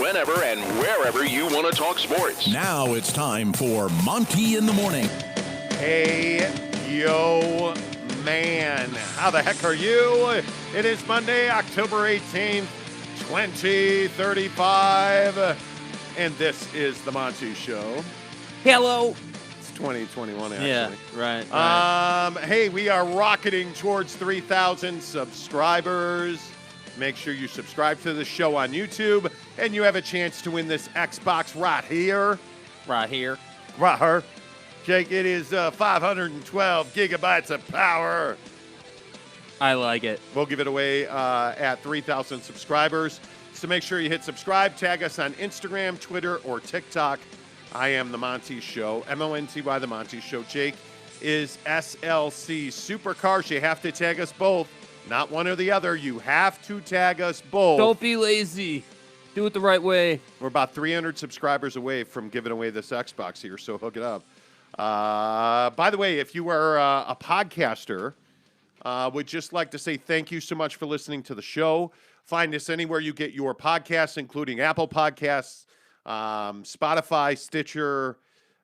whenever and wherever you want to talk sports. Now it's time for Monty in the Morning. Hey, yo, man. How the heck are you? It is Monday, October 18th, 2035. And this is the Monty Show. Hello. It's 2021, actually. Yeah, right. Hey, we are rocketing towards 3,000 subscribers. Make sure you subscribe to the show on YouTube, and you have a chance to win this Xbox right here. Right here. Right here. Jake, it is 512 gigabytes of power. I like it. We'll give it away at 3,000 subscribers. So make sure you hit subscribe. Tag us on Instagram, Twitter, or TikTok. I am The Monty Show. M-O-N-T-Y, The Monty Show. Jake is SLC Supercars. You have to tag us both. Not one or the other. You have to tag us both. Don't be lazy. Do it the right way. We're about 300 subscribers away from giving away this Xbox here, so hook it up. By the way, if you are a podcaster, would just like to say thank you so much for listening to the show. Find us anywhere you get your podcasts, including Apple Podcasts, Spotify, Stitcher,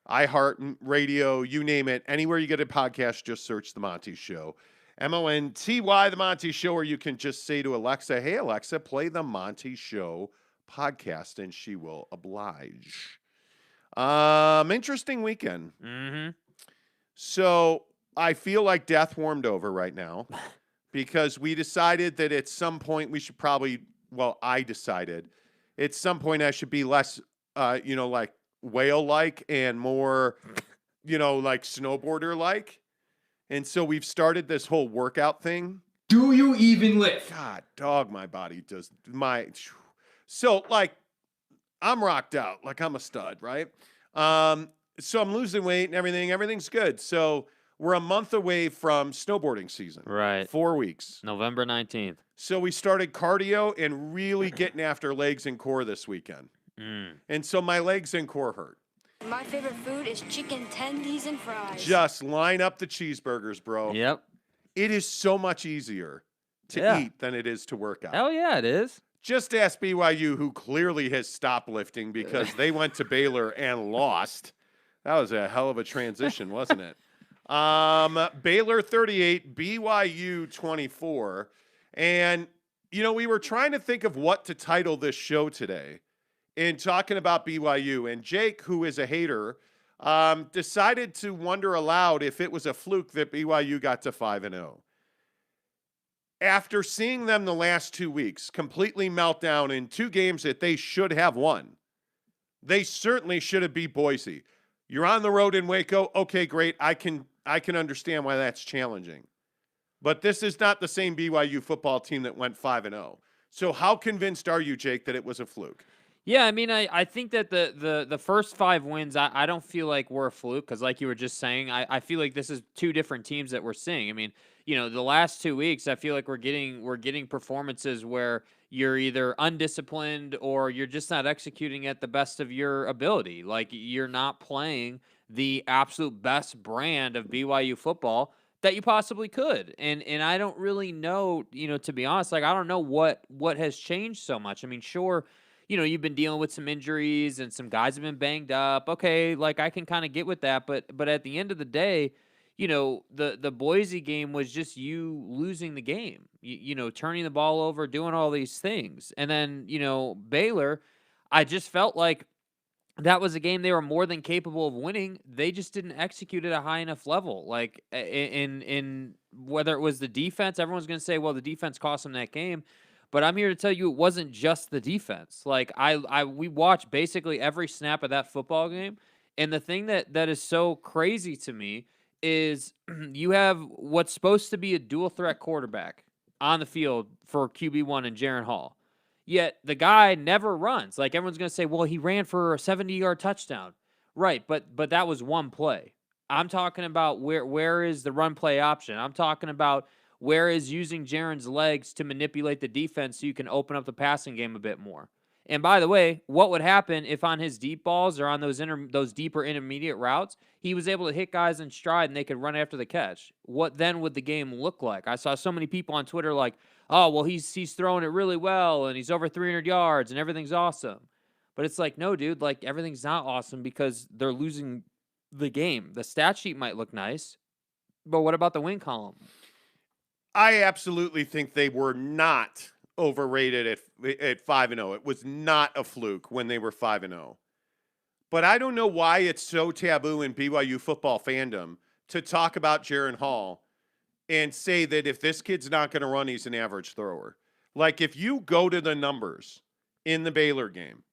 iHeartRadio, you name it. Anywhere you get a podcast, just search The Monty Show. M-O-N-T-Y, The Monty Show, or you can just say to Alexa, hey, Alexa, play The Monty Show podcast, and she will oblige. Interesting weekend. Mm-hmm. So I feel like death warmed over right now because we decided that at some point we should probably, I decided at some point I should be less, like whale-like and more, like snowboarder-like. And so we've started this whole workout thing. Do you even lift? God, dog, my body does So, like, I'm rocked out. Like, I'm a stud, right? So I'm losing weight and everything. Everything's good. So we're a month away from snowboarding season. Right. 4 weeks. November 19th. So we started cardio and really getting after legs and core this weekend. And so my legs and core hurt. My favorite food is chicken tendies and fries. Just line up the cheeseburgers, bro. Yep. It is so much easier to eat than it is to work out. Hell yeah, it is. Just ask BYU, who clearly has stopped lifting because they went to Baylor and lost. That was a hell of a transition, wasn't it? Baylor 38, BYU 24. And, we were trying to think of what to title this show today in talking about BYU. And Jake, who is a hater, decided to wonder aloud if it was a fluke that BYU got to 5-0. After seeing them the last 2 weeks completely melt down in two games that they should have won, they certainly should have beat Boise. You're on the road in Waco. Okay, great. I can understand why that's challenging. But this is not the same BYU football team that went 5-0. So how convinced are you, Jake, that it was a fluke? Yeah, I mean, I think that the first 5 wins, I don't feel like we're a fluke because, like you were just saying, I feel like this is two different teams that we're seeing. I mean, the last 2 weeks, I feel like we're getting performances where you're either undisciplined or you're just not executing at the best of your ability. Like, you're not playing the absolute best brand of BYU football that you possibly could. And I don't really know, to be honest, like, I don't know what has changed so much. I mean, sure, you've been dealing with some injuries and some guys have been banged up. Okay, like, I can kind of get with that, but at the end of the day, the Boise game was just you losing the game, turning the ball over, doing all these things. And then, Baylor, I just felt like that was a game they were more than capable of winning. They just didn't execute at a high enough level. Like, in whether it was the defense, everyone's going to say, well, the defense cost them that game. But I'm here to tell you it wasn't just the defense. Like, we watched basically every snap of that football game. And the thing that is so crazy to me is you have what's supposed to be a dual threat quarterback on the field for QB1 and Jaren Hall. Yet the guy never runs. Like, everyone's going to say, well, he ran for a 70-yard touchdown. Right, but that was one play. I'm talking about where is the run play option. I'm talking about where is using Jaren's legs to manipulate the defense so you can open up the passing game a bit more. And by the way, what would happen if on his deep balls or on those deeper intermediate routes, he was able to hit guys in stride and they could run after the catch? What then would the game look like? I saw so many people on Twitter like, oh, well, he's throwing it really well and he's over 300 yards and everything's awesome. But it's like, no, dude, like everything's not awesome because they're losing the game. The stat sheet might look nice, but what about the win column? I absolutely think they were not overrated at 5-0. It was not a fluke when they were 5-0. But I don't know why it's so taboo in BYU football fandom to talk about Jaren Hall and say that if this kid's not going to run, he's an average thrower. Like, if you go to the numbers in the Baylor game,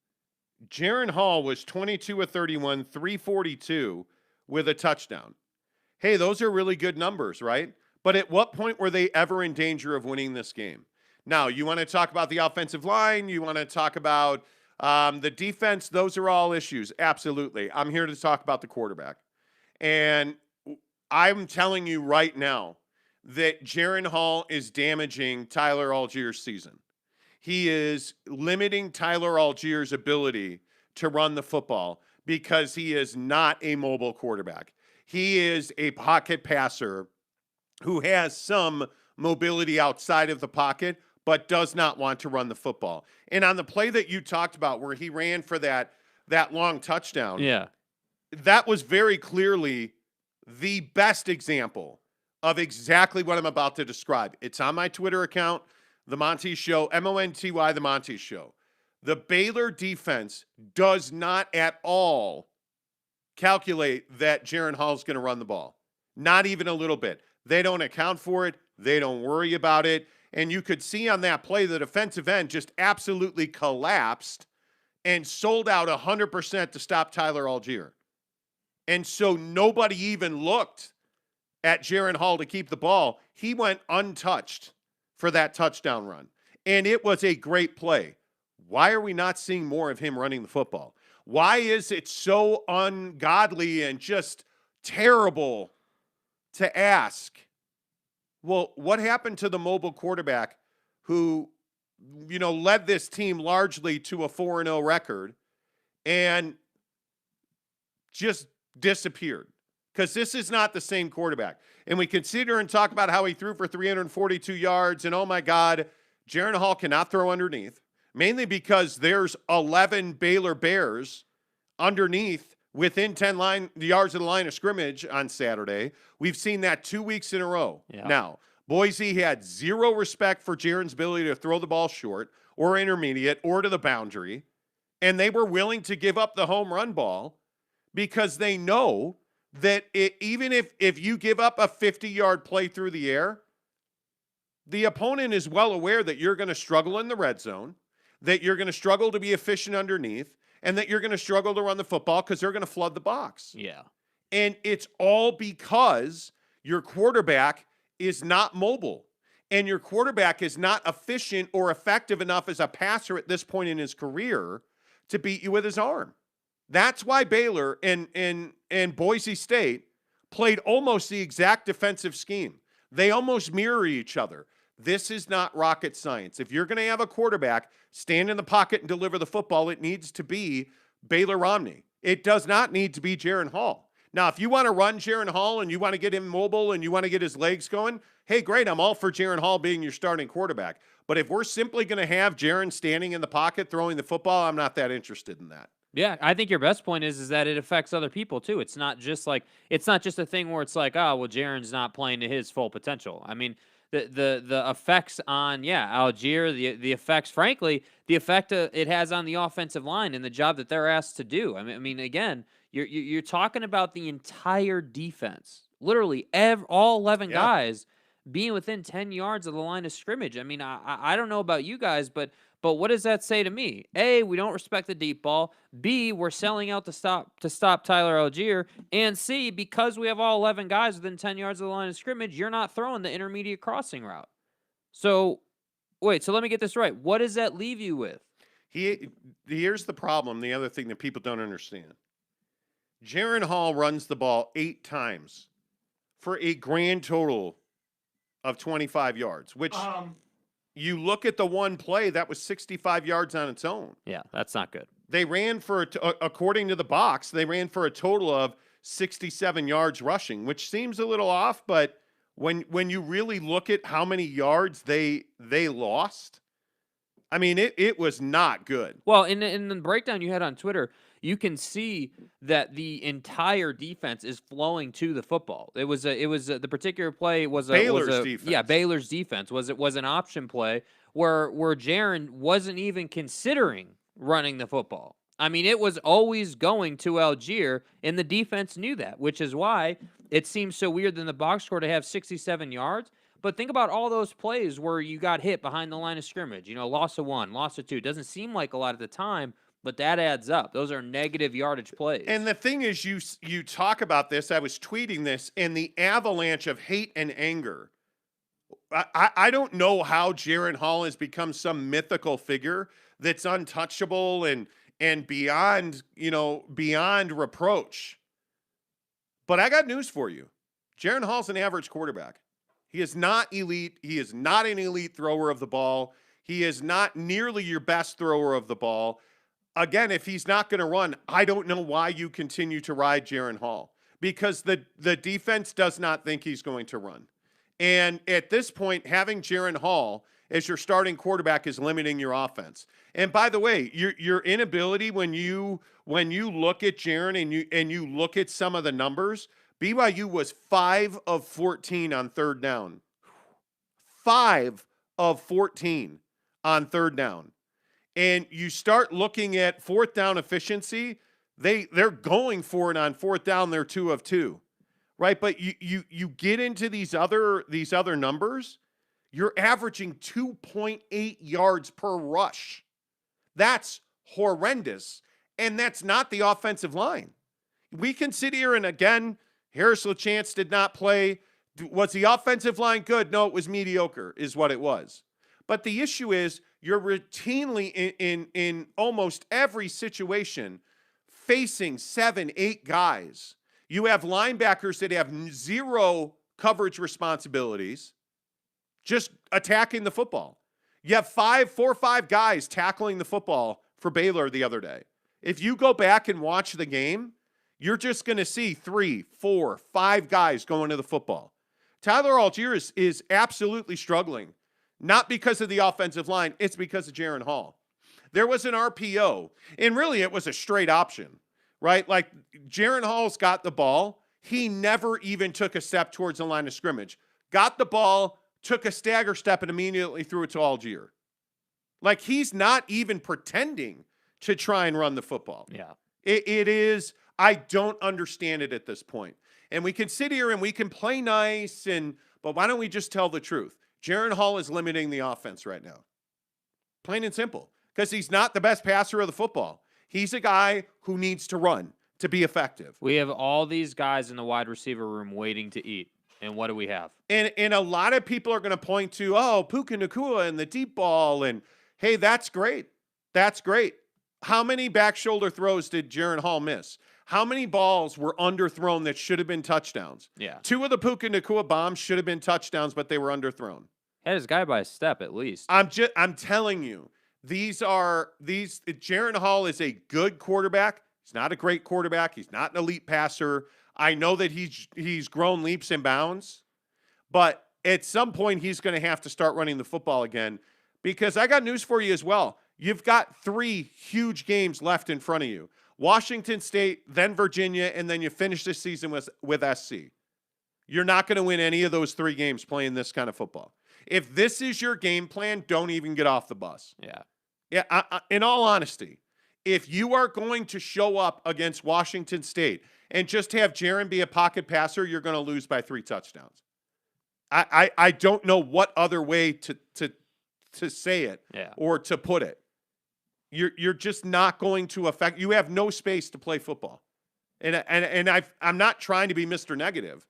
Jaren Hall was 22 of 31, 342 with a touchdown. Hey, those are really good numbers, right? But at what point were they ever in danger of winning this game? Now, you want to talk about the offensive line, you want to talk about the defense, those are all issues. Absolutely. I'm here to talk about the quarterback. And I'm telling you right now that Jaren Hall is damaging Tyler Allgeier's season. He is limiting Tyler Allgeier's ability to run the football because he is not a mobile quarterback. He is a pocket passer who has some mobility outside of the pocket, but does not want to run the football. And on the play that you talked about where he ran for that long touchdown, Yeah, that was very clearly the best example of exactly what I'm about to describe. It's on my Twitter account, The Monty Show, Monty, The Monty Show. The Baylor defense does not at all calculate that Jaren Hall is going to run the ball. Not even a little bit. They don't account for it. They don't worry about it. And you could see on that play the defensive end just absolutely collapsed and sold out 100% to stop Tyler Allgeier. And so nobody even looked at Jaren Hall to keep the ball. He went untouched for that touchdown run. And it was a great play. Why are we not seeing more of him running the football? Why is it so ungodly and just terrible to ask? Well, what happened to the mobile quarterback who, led this team largely to a 4-0 record and just disappeared? Because this is not the same quarterback. And we consider and talk about how he threw for 342 yards, and oh my God, Jaren Hall cannot throw underneath, mainly because there's 11 Baylor Bears underneath within 10 yards of the line of scrimmage on Saturday. We've seen that 2 weeks in a row. Yeah. Now, Boise had zero respect for Jaren's ability to throw the ball short or intermediate or to the boundary, and they were willing to give up the home run ball because they know that even if you give up a 50-yard play through the air, the opponent is well aware that you're going to struggle in the red zone, that you're going to struggle to be efficient underneath, and that you're going to struggle to run the football because they're going to flood the box. Yeah. And it's all because your quarterback is not mobile, and your quarterback is not efficient or effective enough as a passer at this point in his career to beat you with his arm. That's why Baylor and Boise State played almost the exact defensive scheme. They almost mirror each other. This is not rocket science. If you're going to have a quarterback stand in the pocket and deliver the football, it needs to be Baylor Romney. It does not need to be Jaren Hall. Now, if you want to run Jaren Hall and you want to get him mobile and you want to get his legs going, hey, great, I'm all for Jaren Hall being your starting quarterback. But if we're simply going to have Jaren standing in the pocket throwing the football, I'm not that interested in that. Yeah, I think your best point is that it affects other people too. It's not just a thing where it's like, oh, well, Jaren's not playing to his full potential. I mean, the effects on Allgeier, the effects, frankly, the effect it has on the offensive line and the job that they're asked to do. I mean, again, you're talking about the entire defense, literally all 11 guys being within 10 yards of the line of scrimmage. I mean, I don't know about you guys, but what does that say to me? A, we don't respect the deep ball. B, we're selling out to stop Tyler Allgeier. And C, because we have all 11 guys within 10 yards of the line of scrimmage, you're not throwing the intermediate crossing route. So, wait, so let me get this right. What does that leave you with? Here's the problem, the other thing that people don't understand. Jaren Hall runs the ball 8 times for a grand total of 25 yards, which... You look at the one play, that was 65 yards on its own. Yeah, that's not good. They ran according to the box, they ran for a total of 67 yards rushing, which seems a little off, but when you really look at how many yards they lost, I mean, it was not good. Well, in the breakdown you had on Twitter, you can see that the entire defense is flowing to the football. It was the particular play was Baylor's a defense. yeah, Baylor's defense was an option play where Jaron wasn't even considering running the football. I mean, it was always going to Algier, and the defense knew that, which is why it seems so weird in the box score to have 67 yards. But think about all those plays where you got hit behind the line of scrimmage. Loss of 1, loss of 2. Doesn't seem like a lot at the time, but that adds up. Those are negative yardage plays. And the thing is, you talk about this. I was tweeting this, and the avalanche of hate and anger. I don't know how Jaren Hall has become some mythical figure that's untouchable and beyond reproach. But I got news for you. Jaren Hall's an average quarterback. He is not elite. He is not an elite thrower of the ball. He is not nearly your best thrower of the ball. Again, if he's not going to run, I don't know why you continue to ride Jaren Hall, because the defense does not think he's going to run. And at this point, having Jaren Hall as your starting quarterback is limiting your offense. And by the way, your inability when you look at Jaren and you look at some of the numbers, BYU was 5 of 14 on third down. 5 of 14 on third down. And you start looking at fourth down efficiency, they're going for it on fourth down, they're 2 of 2. Right? But you get into these other numbers, you're averaging 2.8 yards per rush. That's horrendous. And that's not the offensive line. We can sit here and again, Harris LaChance did not play. Was the offensive line good? No, it was mediocre, is what it was. But the issue is you're routinely in almost every situation facing 7, 8 guys. You have linebackers that have 0 coverage responsibilities, just attacking the football. You have 4 or 5 guys tackling the football for Baylor the other day. If you go back and watch the game, you're just going to see 3, 4, 5 guys going to the football. Tyler Algier is absolutely struggling, not because of the offensive line. It's because of Jaren Hall. There was an RPO, and really it was a straight option, right? Like Jaren Hall's got the ball. He never even took a step towards the line of scrimmage. Got the ball, took a stagger step, and immediately threw it to Algier. Like he's not even pretending to try and run the football. Yeah. It is, I don't understand it at this point. And we can sit here and we can play nice, but why don't we just tell the truth? Jaren Hall is limiting the offense right now. Plain and simple. Because he's not the best passer of the football. He's a guy who needs to run to be effective. We have all these guys in the wide receiver room waiting to eat. And what do we have? And a lot of people are going to point to, Puka Nacua and the deep ball. And, hey, that's great. That's great. How many back shoulder throws did Jaren Hall miss? How many balls were underthrown that should have been touchdowns? Yeah. 2 of the Puka Nacua bombs should have been touchdowns, but they were underthrown. Had his guy by a step at least. I'm telling you, Jaren Hall is a good quarterback. He's not a great quarterback. He's not an elite passer. I know that he's grown leaps and bounds, but at some point he's going to have to start running the football again, because I got news for you as well. You've got 3 huge games left in front of you. Washington State, then Virginia, and then you finish this season with SC. You're not going to win any of those 3 games playing this kind of football. If this is your game plan, don't even get off the bus. Yeah. Yeah. In all honesty, if you are going to show up against Washington State and just have Jaren be a pocket passer, you're going to lose by 3 touchdowns. I don't know what other way to say it or to put it. You're just not going to affect. You have no space to play football, and I'm not trying to be Mr. Negative,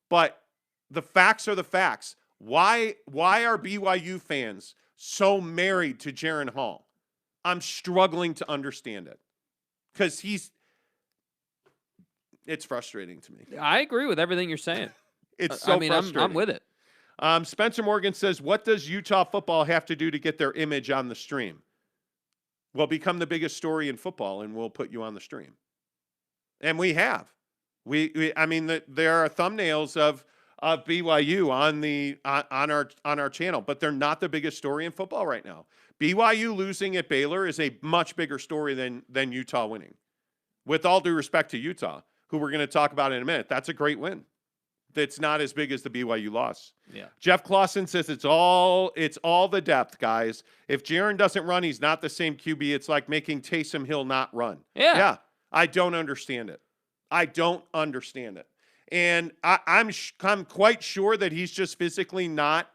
but the facts are the facts. Why are BYU fans so married to Jaren Hall? I'm struggling to understand it, because it's frustrating to me. I agree with everything you're saying. It's so frustrating. I'm with it. Spencer Morgan says, what does Utah football have to do to get their image on the stream? Well, become the biggest story in football, and we'll put you on the stream. And we have. There are thumbnails of BYU on our channel, but they're not the biggest story in football right now. BYU losing at Baylor is a much bigger story than Utah winning. With all due respect to Utah, who we're going to talk about in a minute, that's a great win. That's not as big as the BYU loss. Yeah. Jeff Clausen says it's all the depth, guys. If Jaren doesn't run, he's not the same QB. It's like making Taysom Hill not run. Yeah. I don't understand it. And I'm quite sure that he's just physically not.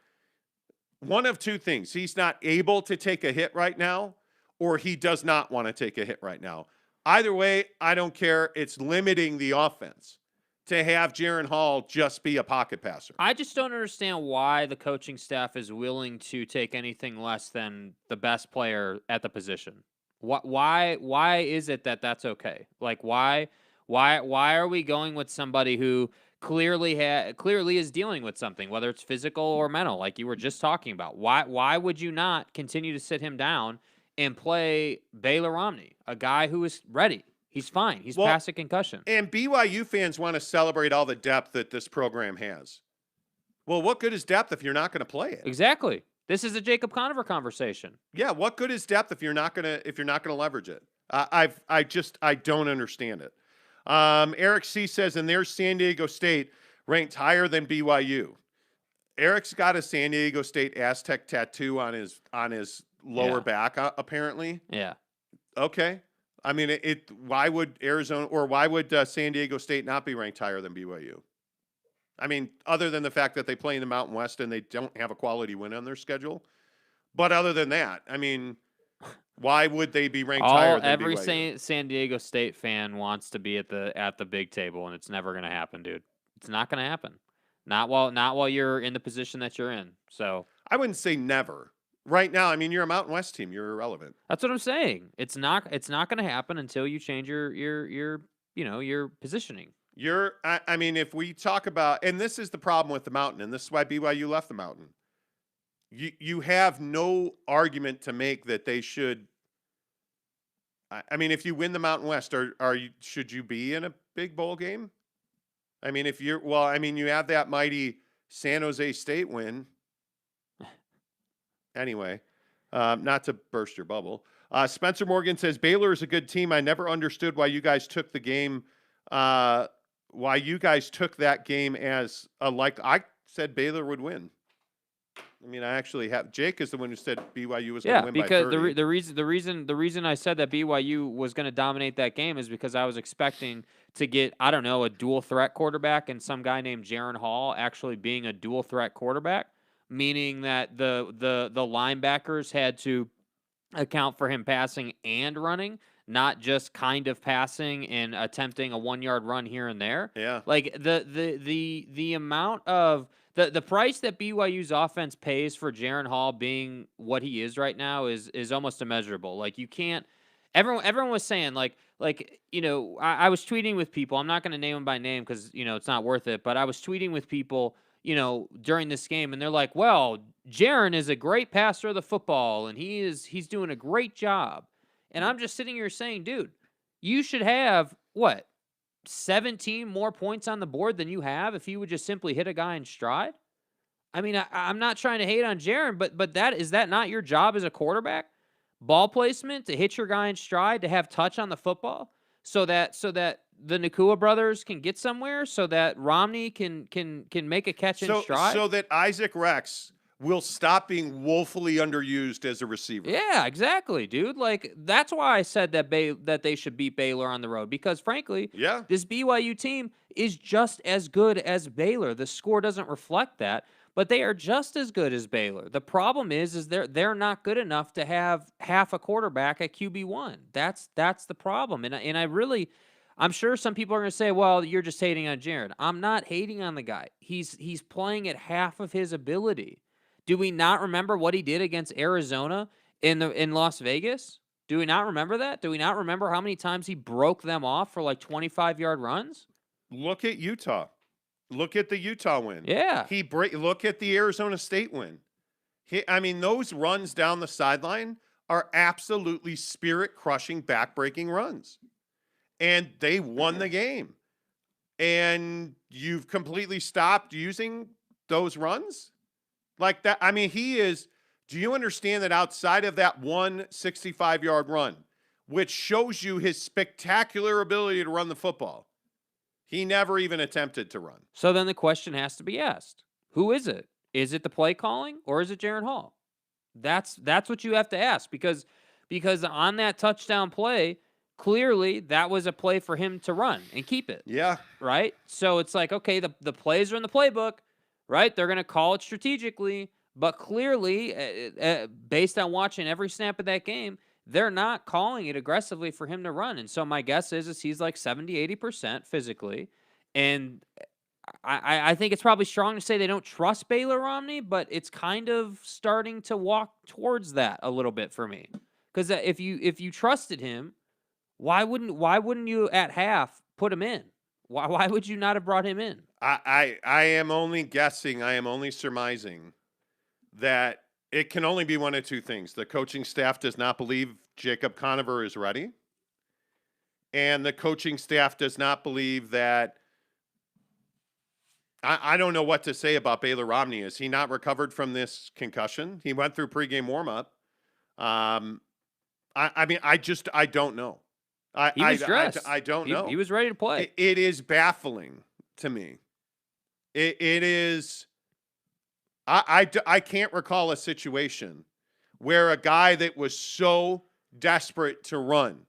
One of two things. He's not able to take a hit right now, or he does not want to take a hit right now. Either way, I don't care. It's limiting the offense to have Jaren Hall just be a pocket passer. I just don't understand why the coaching staff is willing to take anything less than the best player at the position. Why is it that that's okay? Like why are we going with somebody who clearly is dealing with something, whether it's physical or mental, like you were just talking about? Why would you not continue to sit him down and play Baylor Romney, a guy who is ready? He's fine. He's past a concussion. And BYU fans want to celebrate all the depth that this program has. Well, what good is depth if you're not going to play it? Exactly. This is a Jacob Conover conversation. Yeah, what good is depth if you're not going to leverage it? I don't understand it. Eric C says, and there's San Diego State ranked higher than BYU. Eric's got a San Diego State Aztec tattoo on his lower back, apparently. Yeah. Okay. I mean, why would San Diego State not be ranked higher than BYU? I mean, other than the fact that they play in the Mountain West and they don't have a quality win on their schedule. But other than that, I mean, why would they be ranked higher than every BYU? San Diego State fan wants to be at the big table, and it's never going to happen, dude. It's not going to happen. Not while you're in the position that you're in. So I wouldn't say never. Right now, I mean, you're a Mountain West team. You're irrelevant. That's what I'm saying. It's not going to happen until you change your positioning. I mean, if we talk about, and this is the problem with the Mountain, and this is why BYU left the Mountain. You have no argument to make that they should. I mean, if you win the Mountain West, should you be in a big bowl game? I mean, you have that mighty San Jose State win. Anyway, not to burst your bubble. Spencer Morgan says, Baylor is a good team. I never understood why you guys took the game. Why you guys took that game as I said Baylor would win. I mean, I actually have. Jake is the one who said BYU was going to win by 30. Yeah, because the reason I said that BYU was going to dominate that game is because I was expecting to get, I don't know, a dual threat quarterback and some guy named Jaren Hall actually being a dual threat quarterback, meaning that the linebackers had to account for him passing and running, not just kind of passing and attempting a 1-yard run here and there. Yeah. Like the amount of the price that BYU's offense pays for Jaren Hall being what he is right now is almost immeasurable. Like you can't. Everyone was saying I was tweeting with people. I'm not going to name them by name because it's not worth it. But I was tweeting with people during this game, and they're like, "Well, Jaren is a great passer of the football, and he's doing a great job." And I'm just sitting here saying, dude, you should have 17 more points on the board than you have if you would just simply hit a guy in stride. I mean, I'm not trying to hate on Jaren, but is that not your job as a quarterback? Ball placement, to hit your guy in stride, to have touch on the football, so that the Nakua brothers can get somewhere, so that Romney can make a catch in stride, so that Isaac Rex will stop being woefully underused as a receiver. Yeah, exactly, dude. Like, that's why I said that they should beat Baylor on the road, because frankly, this BYU team is just as good as Baylor. The score doesn't reflect that, but they are just as good as Baylor. The problem is they're not good enough to have half a quarterback at QB1. That's the problem. And I'm sure some people are going to say, well, you're just hating on Jaren. I'm not hating on the guy. He's playing at half of his ability. Do we not remember what he did against Arizona in Las Vegas? Do we not remember that? Do we not remember how many times he broke them off for like 25-yard runs? Look at Utah. Look at the Utah win. Yeah. Look at the Arizona State win. Those runs down the sideline are absolutely spirit-crushing, back-breaking runs. And they won the game. And you've completely stopped using those runs? Like that, he is Do you understand that outside of that 165-yard run, which shows you his spectacular ability to run the football, he never even attempted to run? So then the question has to be asked. Who is it? Is it the play calling or is it Jaren Hall? That's what you have to ask because on that touchdown play, clearly that was a play for him to run and keep it. Yeah. Right? So it's like, okay, the plays are in the playbook, right? They're going to call it strategically, but clearly, based on watching every snap of that game, they're not calling it aggressively for him to run. And so my guess is he's like 70, 80% physically. And I think it's probably strong to say they don't trust Baylor Romney, but it's kind of starting to walk towards that a little bit for me. Because if you trusted him, why wouldn't you at half put him in? Why would you not have brought him in? I am only guessing. I am only surmising that it can only be one of two things. The coaching staff does not believe Jacob Conover is ready, and the coaching staff does not believe that. I don't know what to say about Baylor Romney. Is he not recovered from this concussion? He went through pregame warmup. I mean, I don't know. He was dressed. I don't know. He was ready to play. It is baffling to me. It is. I can't recall a situation where a guy that was so desperate to run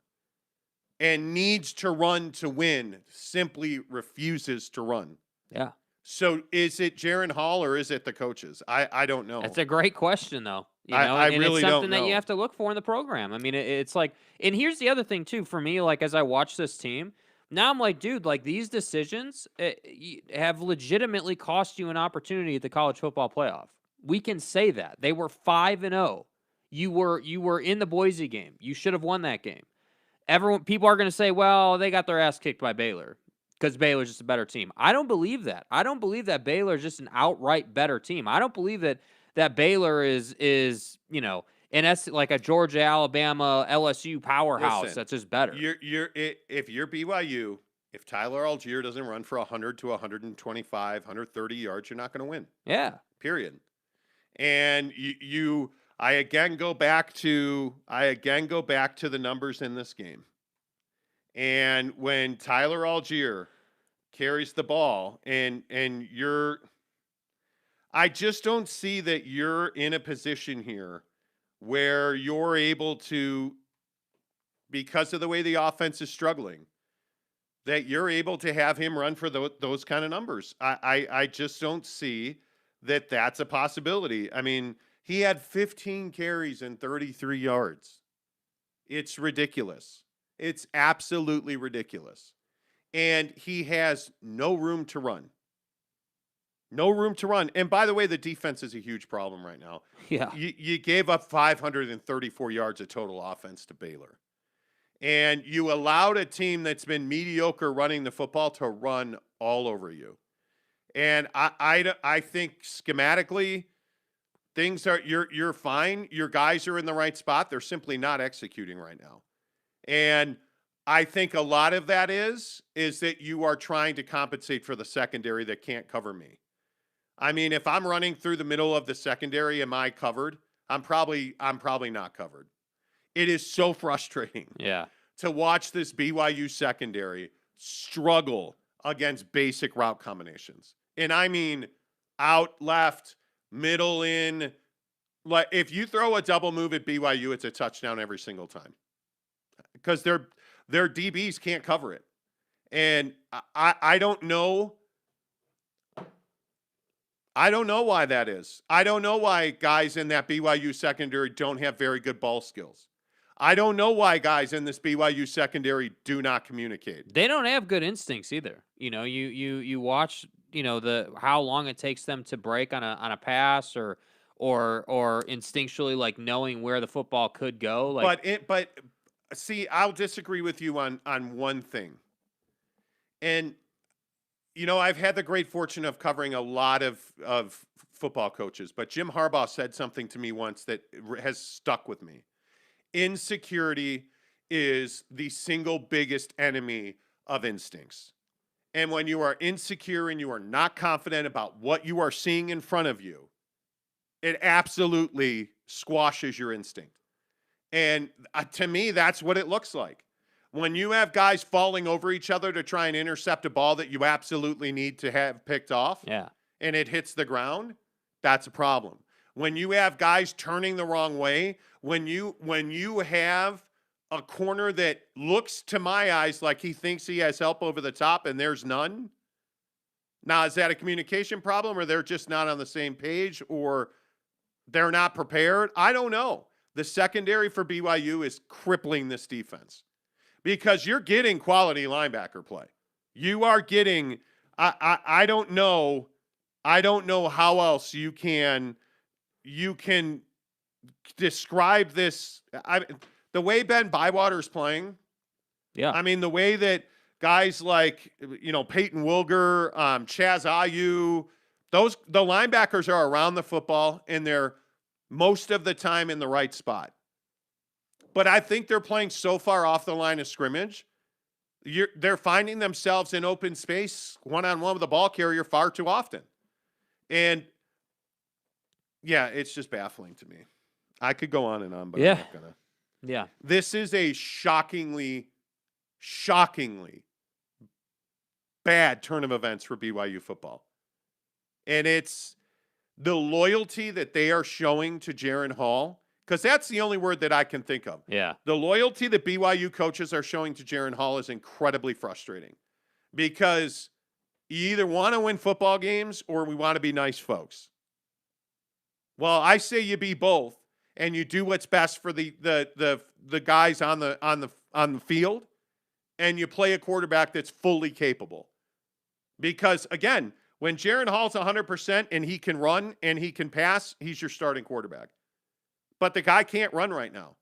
and needs to run to win simply refuses to run. Yeah. So is it Jaren Hall or is it the coaches? I don't know. That's a great question, though. You know, I and really it's something don't know. that you have to look for in the program. I mean, it's like, and here's the other thing too for me. Like as I watch this team, now I'm like, dude, like these decisions have legitimately cost you an opportunity at the college football playoff. We can say that they were 5-0. You were in the Boise game. You should have won that game. People are going to say, well, they got their ass kicked by Baylor because Baylor's just a better team. I don't believe that. I don't believe that Baylor is just an outright better team. I don't believe that Baylor is like a Georgia, Alabama, LSU powerhouse. Listen, that's just better. If you're BYU, if Tyler Algier doesn't run for 100 to 125, 130 yards, you're not going to win. Yeah. Period. And I again go back to the numbers in this game. And when Tyler Algier carries the ball and I just don't see that you're in a position here where you're able to, because of the way the offense is struggling, that you're able to have him run for those kind of numbers. I just don't see that that's a possibility. I mean, he had 15 carries and 33 yards. It's ridiculous. It's absolutely ridiculous. And he has no room to run. No room to run. And by the way, the defense is a huge problem right now. Yeah. You gave up 534 yards of total offense to Baylor. And you allowed a team that's been mediocre running the football to run all over you. And I think schematically, things are you're fine. Your guys are in the right spot. They're simply not executing right now. And I think a lot of that is that you are trying to compensate for the secondary that can't cover me. I mean, if I'm running through the middle of the secondary, am I covered? I'm probably not covered. It is so frustrating. Yeah. To watch this BYU secondary struggle against basic route combinations. And I mean out left, middle in. Like if you throw a double move at BYU, it's a touchdown every single time. Because their DBs can't cover it. And I don't know. I don't know why that is. I don't know why guys in that BYU secondary don't have very good ball skills. I don't know why guys in this BYU secondary do not communicate. They don't have good instincts either. You know, you watch, you know, how long it takes them to break on a pass or instinctually like knowing where the football could go. Like, but see, I'll disagree with you on one thing. And you know, I've had the great fortune of covering a lot of football coaches, but Jim Harbaugh said something to me once that has stuck with me. Insecurity is the single biggest enemy of instincts. And when you are insecure and you are not confident about what you are seeing in front of you, it absolutely squashes your instinct. And to me, that's what it looks like. When you have guys falling over each other to try and intercept a ball that you absolutely need to have picked off, and it hits the ground, that's a problem. When you have guys turning the wrong way, when you have a corner that looks to my eyes like he thinks he has help over the top and there's none. Now, is that a communication problem, or they're just not on the same page, or they're not prepared? I don't know. The secondary for BYU is crippling this defense because you're getting quality linebacker play. You are getting, I don't know how else you can describe this. The way Ben Bywater's playing, I mean, the way that guys like, Peyton Wilger, Chaz Ayu, the linebackers are around the football, and they're most of the time in the right spot. But I think they're playing so far off the line of scrimmage, they're finding themselves in open space, one-on-one with the ball carrier far too often. And, yeah, it's just baffling to me. I could go on and on, but I'm not going to. Yeah. This is a shockingly bad turn of events for BYU football. And it's the loyalty that they are showing to Jaren Hall, because that's the only word that I can think of. Yeah. The loyalty that BYU coaches are showing to Jaren Hall is incredibly frustrating, because you either want to win football games or we want to be nice folks. Well, I say you be both, and you do what's best for the guys on the field, and you play a quarterback that's fully capable. Because again, when Jaren Hall's 100% and he can run and he can pass, he's your starting quarterback. But the guy can't run right now.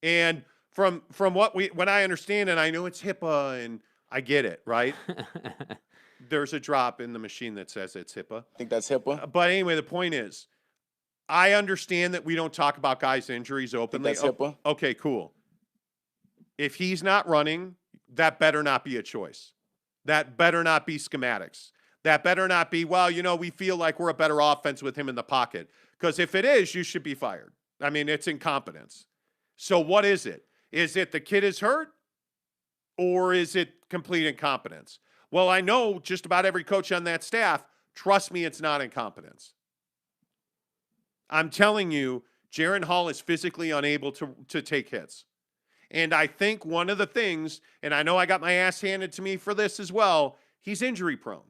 And from what I understand, and I know it's HIPAA and I get it, right? There's a drop in the machine that says it's HIPAA. I think that's HIPAA. But anyway, the point is, I understand that we don't talk about guys' injuries openly. That's HIPAA. Okay, cool. If he's not running, that better not be a choice. That better not be schematics. That better not be, we feel like we're a better offense with him in the pocket. Because if it is, you should be fired. I mean, it's incompetence. So what is it? Is it the kid is hurt? Or is it complete incompetence? Well, I know just about every coach on that staff. Trust me, it's not incompetence. I'm telling you, Jaren Hall is physically unable to take hits. And I think one of the things, and I know I got my ass handed to me for this as well, he's injury prone.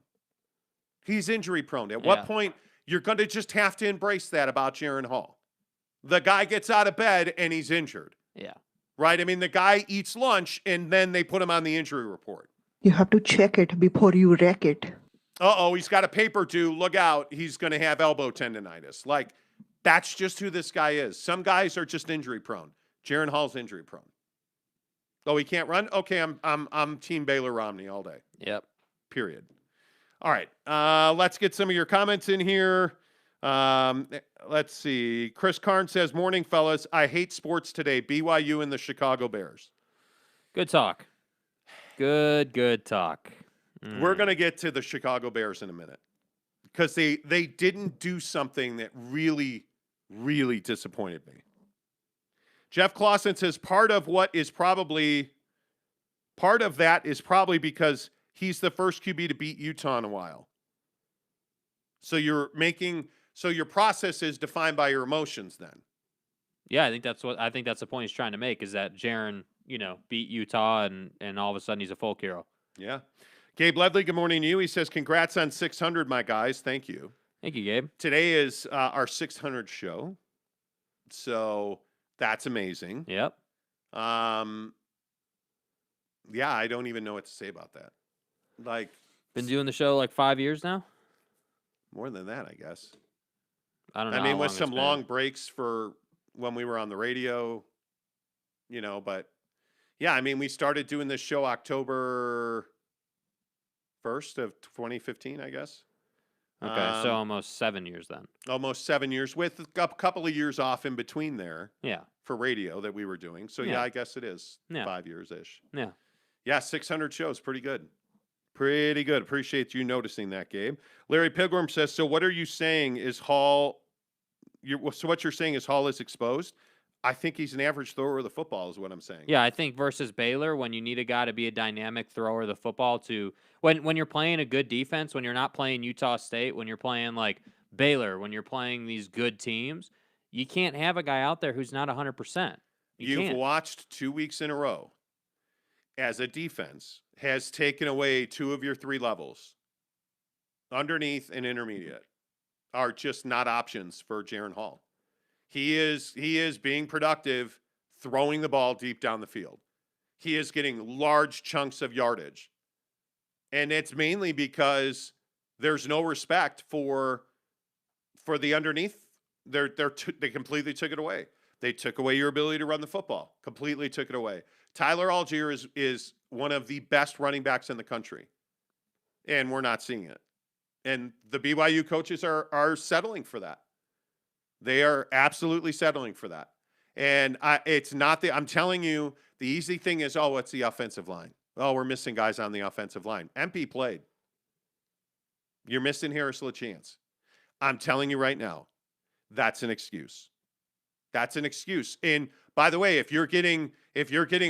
He's injury prone. At what point, you're going to just have to embrace that about Jaren Hall. The guy gets out of bed and he's injured. Yeah. Right? I mean, the guy eats lunch and then they put him on the injury report. You have to check it before you wreck it. He's got a paper due. Look out. He's going to have elbow tendonitis. Like, that's just who this guy is. Some guys are just injury prone. Jaren Hall's injury prone. Oh, he can't run? Okay, I'm Team Baylor Romney all day. Yep. Period. All right. Let's get some of your comments in here. Let's see. Chris Karn says, "Morning, fellas. I hate sports today. BYU and the Chicago Bears." Good talk. Good talk. We're going to get to the Chicago Bears in a minute, because they didn't do something that really, really disappointed me. Jeff Clausen says part of that is probably because he's the first QB to beat Utah in a while. So your process is defined by your emotions then. Yeah, I think that's the point he's trying to make, is that Jaren, beat Utah and all of a sudden he's a folk hero. Yeah. Gabe Ledley, good morning to you. He says, "Congrats on 600, my guys." Thank you. Thank you, Gabe. Today is our 600 show. So that's amazing. Yep. Yeah, I don't even know what to say about that. Like, been doing the show like 5 years now? More than that, I guess. I don't know. I mean, with some long breaks for when we were on the radio, but yeah, I mean, we started doing this show October 1st of 2015, I guess. Okay, so almost 7 years then. Almost 7 years, with a couple of years off in between there. Yeah. For radio that we were doing. So yeah, I guess it is 5 years-ish. Yeah. Yeah, 600 shows. Pretty good. Pretty good. Appreciate you noticing that, Gabe. Larry Pilgrim says, "So what are you saying? Is Hall So what you're saying is Hall is exposed? I think he's an average thrower of the football is what I'm saying. Yeah, I think versus Baylor, when you need a guy to be a dynamic thrower of the football when you're playing a good defense, when you're not playing Utah State, when you're playing like Baylor, when you're playing these good teams, you can't have a guy out there who's not 100%. You've watched 2 weeks in a row as a defense has taken away 2 of your 3 levels. Underneath and intermediate are just not options for Jaren Hall. He is being productive, throwing the ball deep down the field. He is getting large chunks of yardage. And it's mainly because there's no respect for the underneath. They completely took it away. They took away your ability to run the football. Completely took it away. Tyler Algier is one of the best running backs in the country. And we're not seeing it. And the BYU coaches are settling for that. They are absolutely settling for that. And I'm telling you, the easy thing is, it's the offensive line. Oh, we're missing guys on the offensive line. MP played. You're missing Harris LaChance. I'm telling you right now, that's an excuse. That's an excuse. And by the way, if you're getting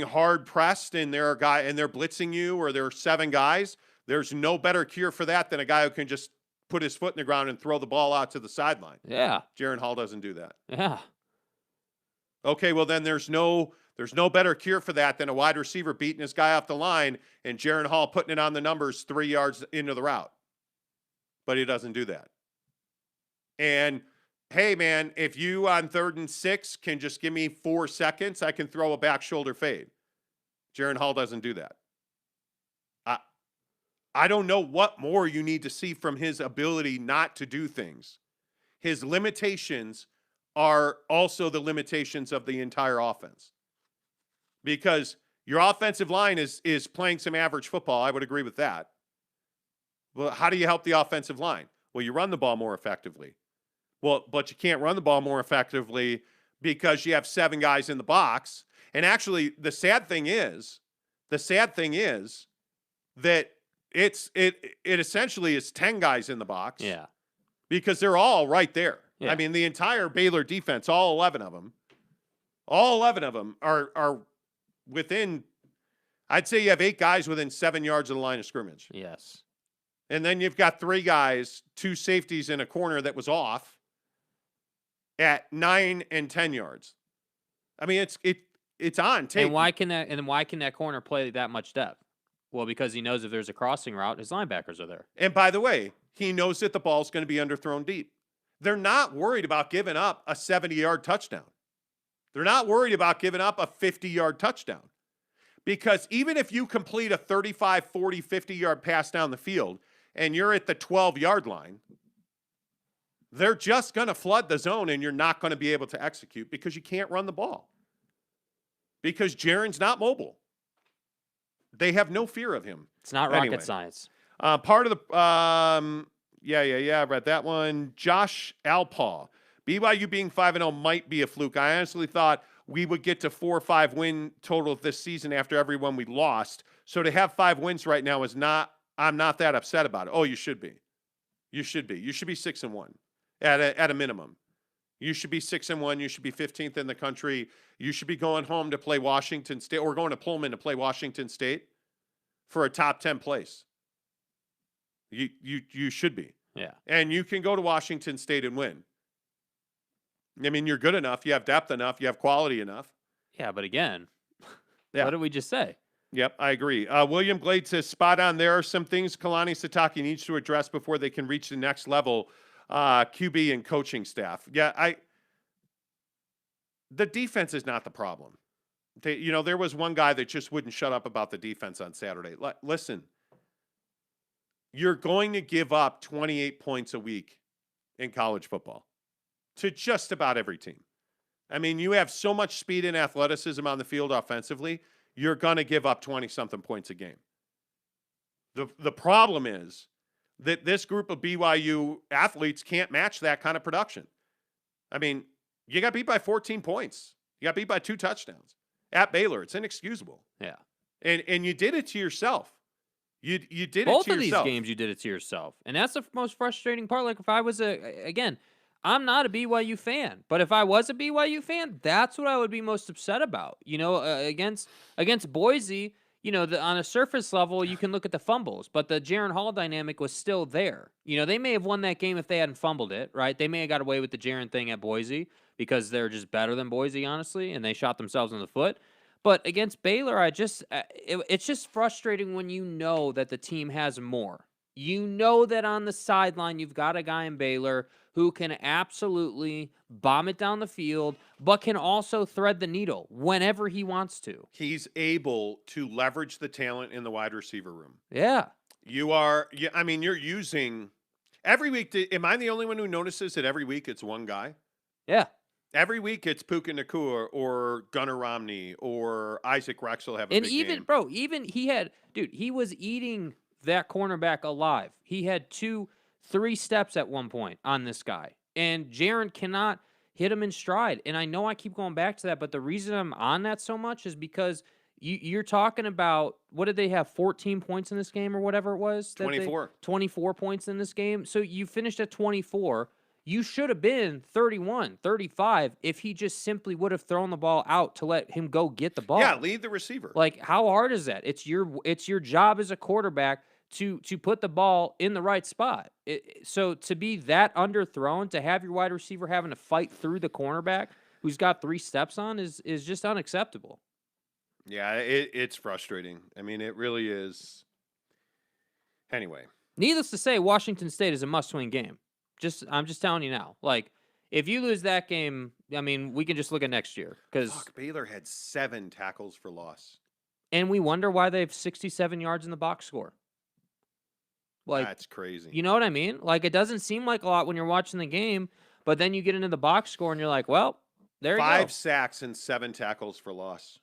hard pressed and they're blitzing you, or there are 7 guys, there's no better cure for that than a guy who can just put his foot in the ground and throw the ball out to the sideline. Yeah. Jaren Hall doesn't do that. Yeah. Okay, well then there's no better cure for that than a wide receiver beating his guy off the line and Jaren Hall putting it on the numbers 3 yards into the route. But he doesn't do that. And hey, man, if you on 3rd and 6 can just give me 4 seconds, I can throw a back shoulder fade. Jaren Hall doesn't do that. I don't know what more you need to see from his ability not to do things. His limitations are also the limitations of the entire offense. Because your offensive line is playing some average football. I would agree with that. Well, how do you help the offensive line? Well, you run the ball more effectively. Well, but you can't run the ball more effectively because you have 7 guys in the box. And actually, the sad thing is that it essentially is 10 guys in the box. Yeah. Because they're all right there. Yeah. I mean, the entire Baylor defense, all 11 of them are within, I'd say you have 8 guys within 7 yards of the line of scrimmage. Yes. And then you've got 3 guys, 2 safeties in a corner that was off at 9 and 10 yards. I mean, it's on tape. And why can that corner play that much depth? Well, because he knows if there's a crossing route, his linebackers are there. And by the way, he knows that the ball's going to be underthrown deep. They're not worried about giving up a 70-yard touchdown. They're not worried about giving up a 50-yard touchdown. Because even if you complete a 35, 40, 50-yard pass down the field and you're at the 12-yard line, they're just going to flood the zone and you're not going to be able to execute because you can't run the ball. Because Jaren's not mobile. They have no fear of him. It's not rocket science. Part of the I read that one. Josh Alpaw. BYU being 5-0 might be a fluke. I honestly thought we would get to 4 or 5 win total this season after everyone we lost. So to have 5 wins right now I'm not that upset about it. Oh, you should be. You should be 6-1 at a minimum. You should be 6-1. You should be 15th in the country. You should be going home to play Washington State or going to Pullman to play Washington State for a top 10 place. You should be. Yeah. And you can go to Washington State and win. I mean, you're good enough. You have depth enough. You have quality enough. Yeah, but again, what did we just say? Yep, I agree. William Glade says, spot on. There are some things Kalani Sitake needs to address before they can reach the next level, QB and coaching staff. Yeah, the defense is not the problem. There was one guy that just wouldn't shut up about the defense on Saturday. Listen, you're going to give up 28 points a week in college football to just about every team. I mean, you have so much speed and athleticism on the field offensively, you're going to give up 20-something points a game. The problem is that this group of BYU athletes can't match that kind of production. I mean, you got beat by 14 points. You got beat by 2 touchdowns at Baylor. It's inexcusable. Yeah. And you did it to yourself. You did it to yourself. Both of these games, you did it to yourself. And that's the most frustrating part. Like, if I was I'm not a BYU fan, but if I was a BYU fan, that's what I would be most upset about. Against Boise, on a surface level, you can look at the fumbles, but the Jaren Hall dynamic was still there. They may have won that game if they hadn't fumbled it, right? They may have got away with the Jaren thing at Boise because they're just better than Boise, honestly, and they shot themselves in the foot. But against Baylor, it's just frustrating when you know that the team has more. You know that on the sideline, you've got a guy in Baylor who can absolutely bomb it down the field, but can also thread the needle whenever he wants to. He's able to leverage the talent in the wide receiver room. Yeah. You're using every week. Am I the only one who notices that every week it's one guy? Yeah. Every week it's Puka Nacua or Gunnar Romney or Isaac Rexel have a big game. He was eating that cornerback alive. He had 2-3 steps at one point on this guy. And Jaren cannot hit him in stride. And I know I keep going back to that, but the reason I'm on that so much is because you're talking about, what did they have, 14 points in this game or whatever it was? 24. 24 points in this game. So you finished at 24. You should have been 31, 35 if he just simply would have thrown the ball out to let him go get the ball. Yeah, lead the receiver. Like, how hard is that? It's your job as a quarterback to put the ball in the right spot. So to be that underthrown, to have your wide receiver having to fight through the cornerback who's got 3 steps on is just unacceptable. Yeah, it's frustrating. I mean, it really is. Anyway. Needless to say, Washington State is a must-win game. I'm just telling you now. Like, if you lose that game, I mean, we can just look at next year. Baylor had 7 tackles for loss. And we wonder why they have 67 yards in the box score. Like, that's crazy. You know what I mean? Like, it doesn't seem like a lot when you're watching the game, but then you get into the box score and you're like, well, there you go. 5 sacks and 7 tackles for loss.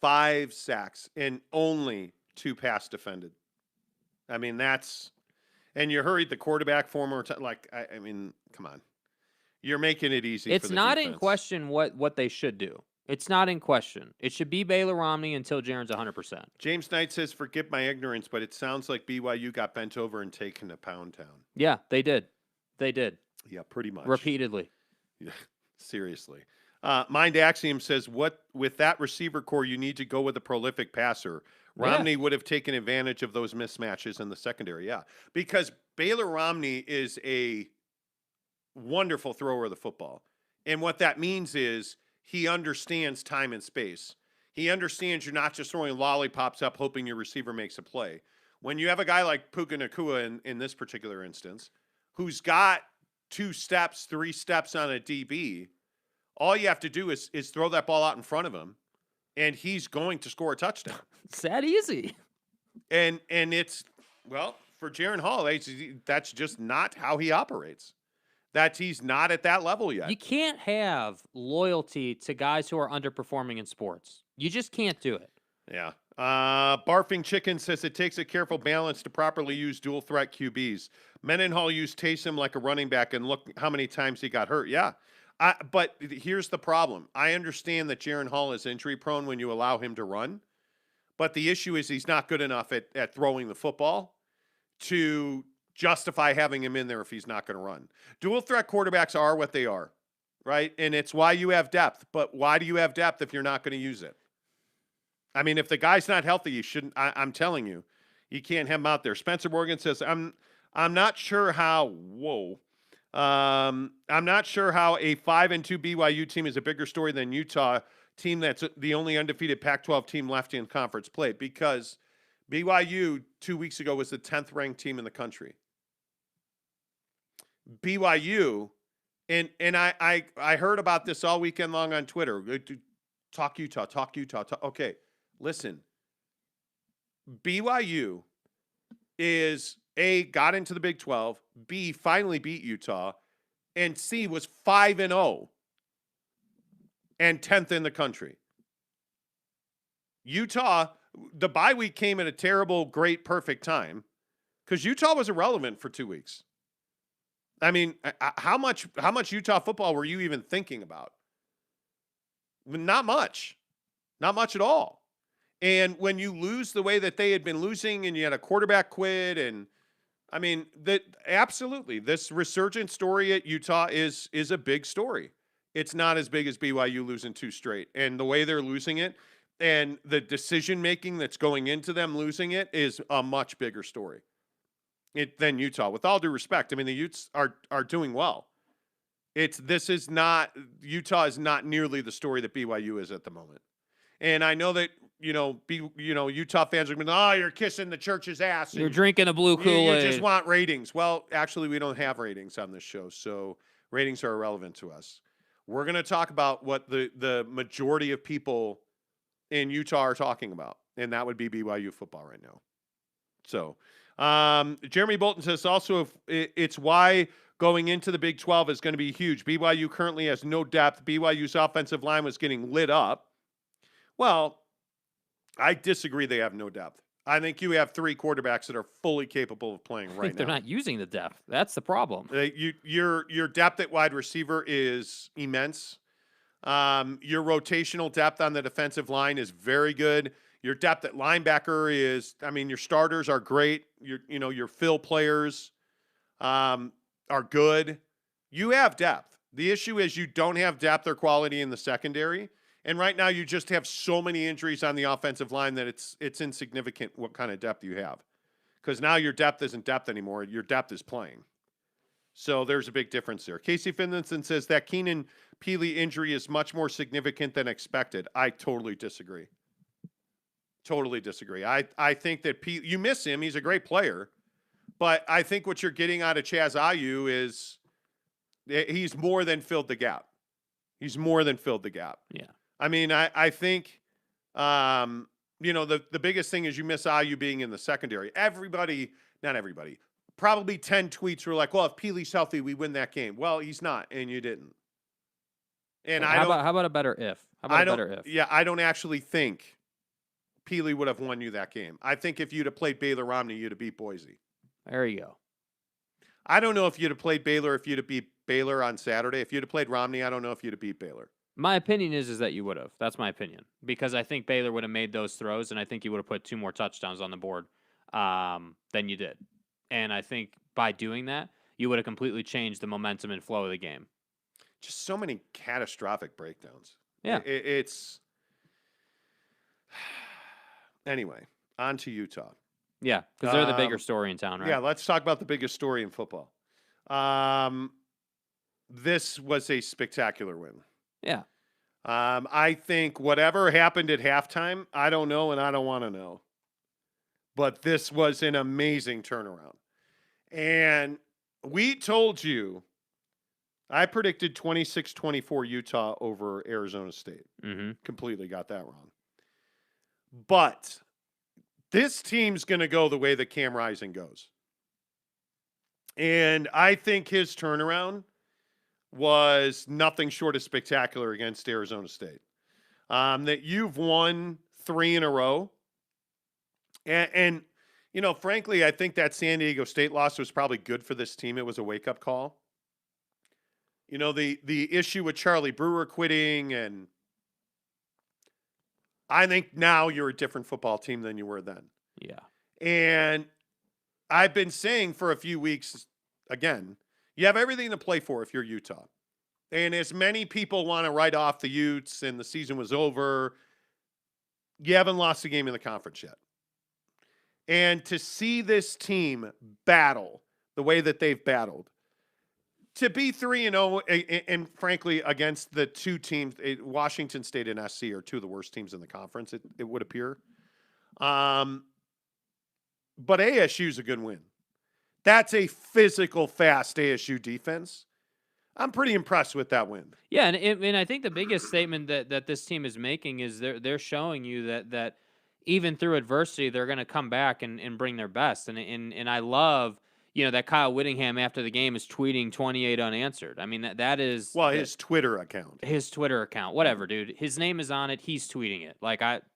5 sacks and only 2 pass defended. I mean, and you hurried the quarterback for more time. Like, I mean, come on. You're making it easy It's for the not defense. in question what they should do. It's not in question. It should be Baylor Romney until Jaren's 100%. James Knight says, forgive my ignorance, but it sounds like BYU got bent over and taken to Pound Town. Yeah, they did. They did. Yeah, pretty much. Repeatedly. Yeah, seriously. Mind Axiom says, with that receiver core, you need to go with a prolific passer. Romney would have taken advantage of those mismatches in the secondary. Yeah, because Baylor Romney is a wonderful thrower of the football. And what that means is he understands time and space. He understands you're not just throwing lollipops up hoping your receiver makes a play. When you have a guy like Puka Nacua in this particular instance, who's got 2 steps, 3 steps on a DB, all you have to do is throw that ball out in front of him, and he's going to score a touchdown. It's that easy. And it's, well, for Jaren Hall, that's just not how he operates. He's not at that level yet. You can't have loyalty to guys who are underperforming in sports. You just can't do it. Yeah. Barfing Chicken says it takes a careful balance to properly use dual threat QBs. Mendenhall used Taysom like a running back, and look how many times he got hurt. Yeah. But here's the problem. I understand that Jaren Hall is injury prone when you allow him to run. But the issue is he's not good enough at throwing the football to justify having him in there if he's not going to run. Dual threat quarterbacks are what they are, right? And it's why you have depth. But why do you have depth if you're not going to use it? I mean, if the guy's not healthy, you shouldn't. I'm telling you, you can't have him out there. Spencer Morgan says, I'm not sure how. I'm not sure how a 5-2 BYU team is a bigger story than Utah team that's the only undefeated Pac-12 team left in conference play, because BYU 2 weeks ago was the 10th ranked team in the country. BYU, and I heard about this all weekend long on Twitter. Talk Utah. Okay, listen. BYU is A, got into the Big 12, B, finally beat Utah, and C, was 5-0 and 10th in the country. Utah, the bye week came at a terrible, great, perfect time because Utah was irrelevant for 2 weeks. I mean, how much Utah football were you even thinking about? Not much. Not much at all. And when you lose the way that they had been losing and you had a quarterback quit and I mean, absolutely. This resurgent story at Utah is a big story. It's not as big as BYU losing 2 straight. And the way they're losing it and the decision making that's going into them losing it is a much bigger story than Utah. With all due respect, I mean, the Utes are doing well. Utah is not nearly the story that BYU is at the moment. And I know that, Utah fans are going to be, oh, you're kissing the church's ass. You're drinking a blue Kool-Aid. You just want ratings. Well, actually, we don't have ratings on this show, so ratings are irrelevant to us. We're going to talk about what the majority of people in Utah are talking about, and that would be BYU football right now. So, Jeremy Bolton says also it's why going into the Big 12 is going to be huge. BYU currently has no depth. BYU's offensive line was getting lit up. Well, I disagree they have no depth. I think you have 3 quarterbacks that are fully capable of playing right now. They're not using the depth. That's the problem. Your depth at wide receiver is immense. Your rotational depth on the defensive line is very good. Your depth at linebacker is, your starters are great. Your fill players are good. You have depth. The issue is you don't have depth or quality in the secondary. And right now you just have so many injuries on the offensive line that it's insignificant what kind of depth you have. Because now your depth isn't depth anymore. Your depth is playing. So there's a big difference there. Casey Finlinson says that Keenan Peely injury is much more significant than expected. I totally disagree. Totally disagree. I think that you miss him. He's a great player. But I think what you're getting out of Chaz Ayu is he's more than filled the gap. He's more than filled the gap. Yeah. I think, the biggest thing is you miss Ayu being in the secondary. Not everybody, probably 10 tweets were like, well, if Peely's healthy, we win that game. Well, he's not, and you didn't. And how about a better if? How about a better if? Yeah, I don't actually think Peely would have won you that game. I think if you'd have played Baylor Romney, you'd have beat Boise. There you go. I don't know if you'd have played Baylor if you'd have beat Baylor on Saturday. If you'd have played Romney, I don't know if you'd have beat Baylor. My opinion is that you would have. That's my opinion. Because I think Baylor would have made those throws, and I think you would have put 2 more touchdowns on the board than you did. And I think by doing that, you would have completely changed the momentum and flow of the game. Just so many catastrophic breakdowns. Yeah. It's... Anyway, on to Utah. Yeah, because they're the bigger story in town, right? Yeah, let's talk about the biggest story in football. This was a spectacular win. Yeah. I think whatever happened at halftime, I don't know and I don't want to know. But this was an amazing turnaround. And we told you, I predicted 26-24 Utah over Arizona State. Mm-hmm. Completely got that wrong. But this team's going to go the way that Cam Rising goes. And I think his turnaround was nothing short of spectacular against Arizona State. That you've won 3 in a row. And, frankly, I think that San Diego State loss was probably good for this team. It was a wake-up call. The issue with Charlie Brewer quitting, and I think now you're a different football team than you were then. Yeah. And I've been saying for a few weeks, again, you have everything to play for if you're Utah. And as many people want to write off the Utes and the season was over, you haven't lost a game in the conference yet. And to see this team battle the way that they've battled, to be 3-0, and frankly, against the 2 teams, Washington State and SC are 2 of the worst teams in the conference, it would appear. But ASU's a good win. That's a physical, fast ASU defense. I'm pretty impressed with that win. Yeah, and I think the biggest statement that this team is making is they're showing you that even through adversity, they're going to come back and bring their best. And I love, that Kyle Whittingham after the game is tweeting 28 unanswered. I mean, that is... Well, his Twitter account. His Twitter account. Whatever, dude. His name is on it. He's tweeting it.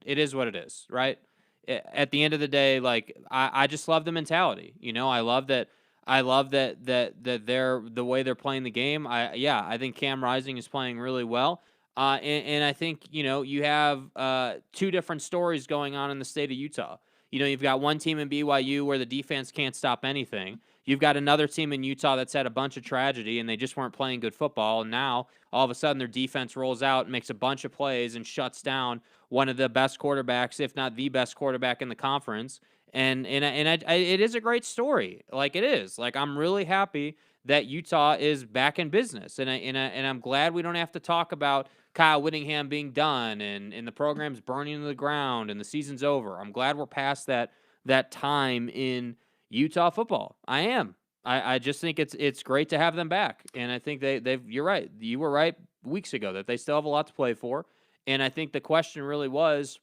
It is what it is, right? At the end of the day, I just love the mentality. I love that they're the way they're playing the game. I think Cam Rising is playing really well. And I think, you have 2 different stories going on in the state of Utah. You've got one team in BYU where the defense can't stop anything. You've got another team in Utah that's had a bunch of tragedy and they just weren't playing good football. And now all of a sudden their defense rolls out and makes a bunch of plays and shuts down one of the best quarterbacks, if not the best quarterback in the conference. And it is a great story. Like it is. Like I'm really happy that Utah is back in business. And I'm glad we don't have to talk about Kyle Whittingham being done and the program's burning to the ground and the season's over. I'm glad we're past that time in Utah football. I am. I just think it's great to have them back. And I think you're right. You were right weeks ago that they still have a lot to play for. And I think the question really was,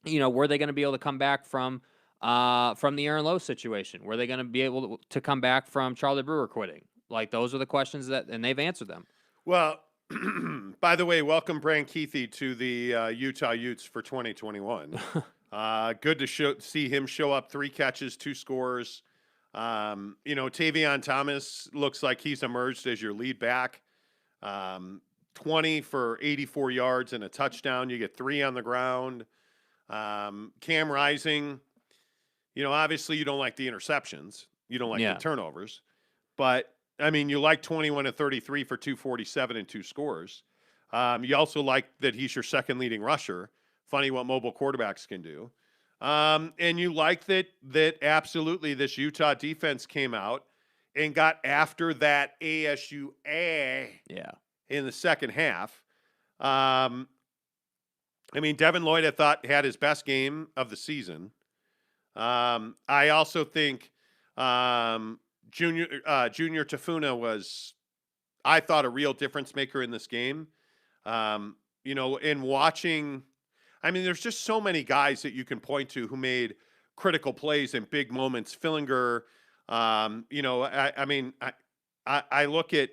were they going to be able to come back from the Aaron Lowe situation? Were they going to be able to come back from Charlie Brewer quitting? Like those are the questions and they've answered them. Well, by the way, welcome Brian Keithy to the Utah Utes for 2021. Good to see him show up. 3 catches, 2 scores. Tavion Thomas looks like he's emerged as your lead back. 20 for 84 yards and a touchdown. You get 3 on the ground. Cam Rising, obviously you don't like the interceptions. You don't like the turnovers. But, you like 21 and 33 for 247 and 2 scores. You also like that he's your second leading rusher. Funny what mobile quarterbacks can do. And you like that absolutely this Utah defense came out and got after that ASU in the second half. Devin Lloyd, I thought, had his best game of the season. I also think Junior Tafuna was, I thought, a real difference maker in this game. In watching, there's just so many guys that you can point to who made critical plays in big moments. Fillinger, I look at,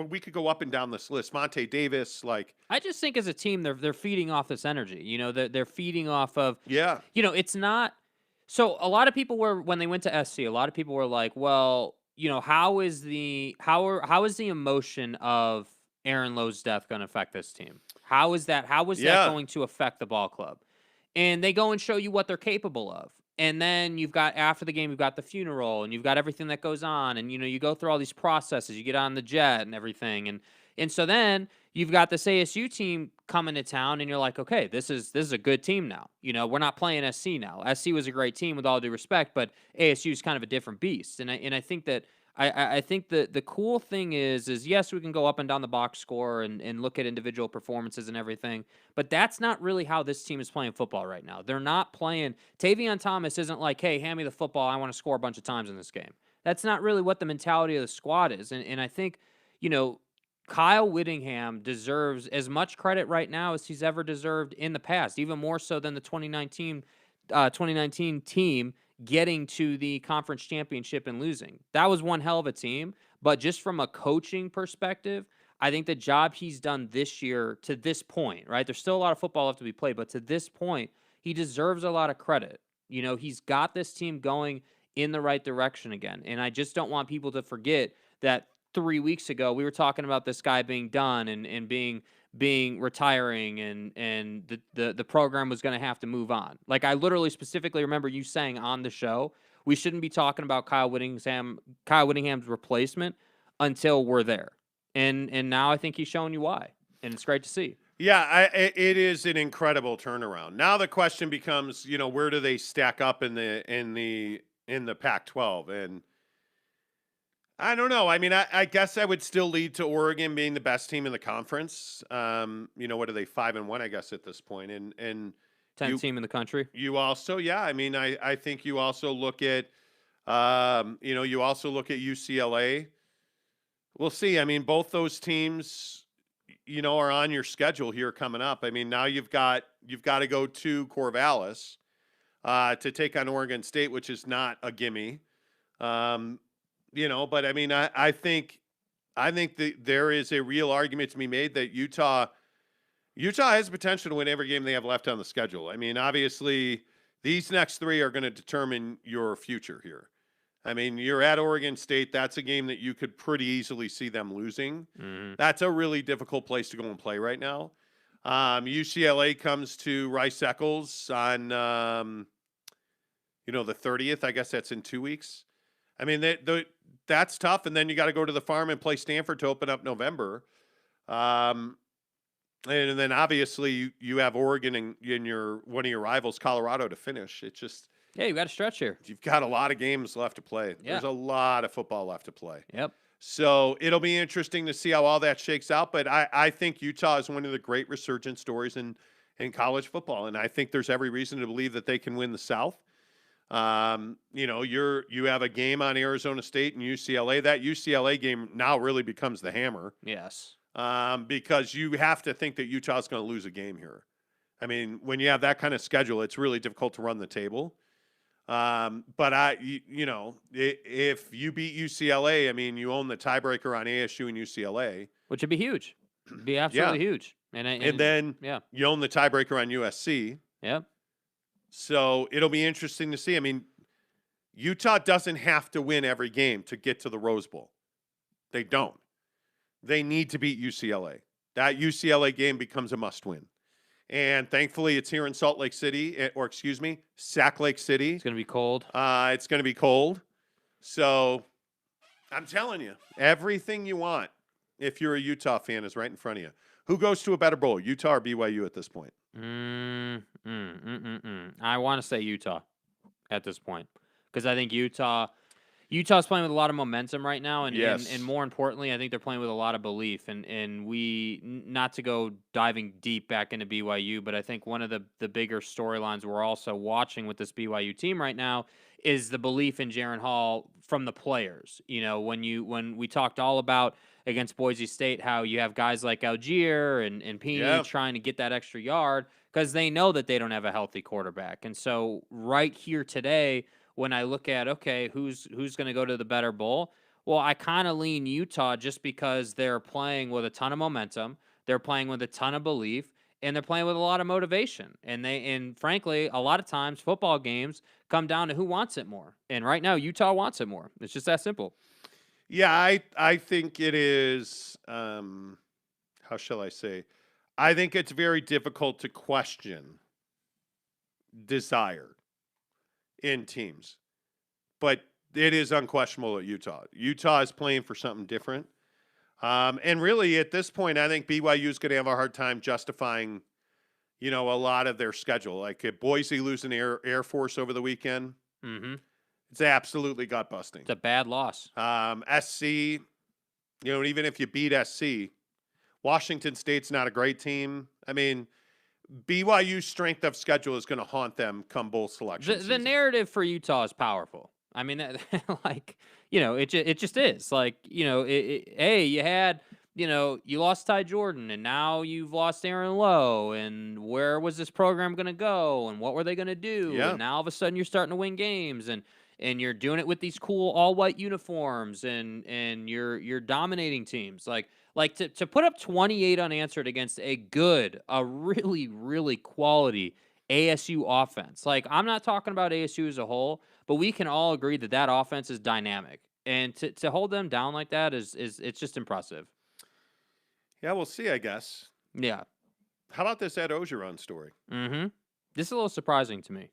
we could go up and down this list. Monte Davis, I just think as a team, they're feeding off this energy. They're feeding off of. Yeah. It's not. So a lot of people were, when they went to SC, a lot of people were like, well, how is the emotion of Aaron Lowe's death going to affect this team? How is that going to affect the ball club? And they go and show you what they're capable of. And then after the game, you've got the funeral and you've got everything that goes on. And, you go through all these processes, you get on the jet and everything. And so then you've got this ASU team coming to town and you're like, okay, this is a good team now. We're not playing SC now. SC was a great team with all due respect, but ASU is kind of a different beast. And I think that I think the cool thing is yes, we can go up and down the box score and look at individual performances and everything, but that's not really how this team is playing football right now. They're not playing. Tavion Thomas isn't like, hey, hand me the football, I want to score a bunch of times in this game. That's not really what the mentality of the squad is. And I think, Kyle Whittingham deserves as much credit right now as he's ever deserved in the past, even more so than the 2019 team getting to the conference championship and losing. That was one hell of a team, but just from a coaching perspective, I think the job he's done this year to this point, right? There's still a lot of football left to be played, but to this point, he deserves a lot of credit. He's got this team going in the right direction again. And I just don't want people to forget that 3 weeks ago, we were talking about this guy being done and being retiring and the program was going to have to move on. Like I literally specifically remember you saying on the show, we shouldn't be talking about Kyle Whittingham's replacement until we're there. And now I think he's showing you why. And it's great to see. Yeah, it is an incredible turnaround. Now the question becomes, where do they stack up in the Pac-12? And I don't know. I guess I would still lead to Oregon being the best team in the conference. What are they, 5-1, I guess, at this point? And 10th team in the country. You also, I think you also look at, UCLA. We'll see. Both those teams, are on your schedule here coming up. Now you've got to go to Corvallis to take on Oregon State, which is not a gimme. But I think that there is a real argument to be made that Utah has potential to win every game they have left on the schedule. Obviously, these next 3 are going to determine your future here. You're at Oregon State. That's a game that you could pretty easily see them losing. Mm-hmm. That's a really difficult place to go and play right now. UCLA comes to Rice-Eccles on the 30th. I guess that's in 2 weeks. I mean, that's tough. And then you got to go to the Farm and play Stanford to open up November. And then obviously you have Oregon in one of your rivals, Colorado, to finish. It's just Yeah, you got to stretch here. you've got a lot of games left to play. Yeah. There's a lot of football left to play. Yep. So it'll be interesting to see how all that shakes out. But I think Utah is one of the great resurgent stories in college football, and I think there's every reason to believe that they can win the South. You have a game on Arizona State and UCLA. That UCLA game now really becomes the hammer. Yes. Because you have to think that Utah's going to lose a game here. I mean, when you have that kind of schedule, it's really difficult to run the table. But if you beat UCLA, I mean, you own the tiebreaker on ASU and UCLA, Which would be huge. It'd be absolutely huge. And then yeah. you own the tiebreaker on USC. Yep. So it'll be interesting to see. I mean, Utah doesn't have to win every game to get to the Rose Bowl. They don't. They need to beat UCLA. That UCLA game becomes a must-win. And thankfully, it's here in Sac Lake City. It's going to be cold. It's going to be cold. So I'm telling you, everything you want, if you're a Utah fan, is right in front of you. Who goes to a better bowl, Utah or BYU at this point? I want to say Utah at this point because I think Utah's playing with a lot of momentum right now, and, yes. and more importantly, I think they're playing with a lot of belief. And we, not to go diving deep back into BYU, but I think one of the bigger storylines we're also watching with this BYU team right now is the belief in Jaren Hall from the players. When we talked all about against Boise State, how you have guys like Algier and Peeney trying to get that extra yard because they know that they don't have a healthy quarterback. And so right here today, when I look at, okay, who's going to go to the better bowl? Well, I kind of lean Utah just because they're playing with a ton of momentum. They're playing with a ton of belief, and they're playing with a lot of motivation. And frankly, a lot of times football games come down to who wants it more. And right now, Utah wants it more. It's just that simple. Yeah, I think it is, how shall I say? I think it's very difficult to question desire in teams. But it is unquestionable at Utah. Utah is playing for something different. And really, at this point, I think BYU is going to have a hard time justifying, a lot of their schedule. Like if Boise losing Air Force over the weekend, it's absolutely gut-busting. It's a bad loss. SC, even if you beat SC, Washington State's not a great team. I mean, BYU's strength of schedule is going to haunt them come bowl selection. The narrative for Utah is powerful. I mean, it just is. Like, you had, you lost Ty Jordan, and now you've lost Aaron Lowe, and where was this program going to go, and what were they going to do? Yeah. And now all of a sudden you're starting to win games, and you're doing it with these cool all-white uniforms, and you're dominating teams. Like to put up 28 unanswered against a really, really quality ASU offense. Like, I'm not talking about ASU as a whole, but we can all agree that offense is dynamic. And to hold them down like that it's just impressive. Yeah, we'll see, I guess. Yeah. How about this Ed Ogeron story? This is a little surprising to me.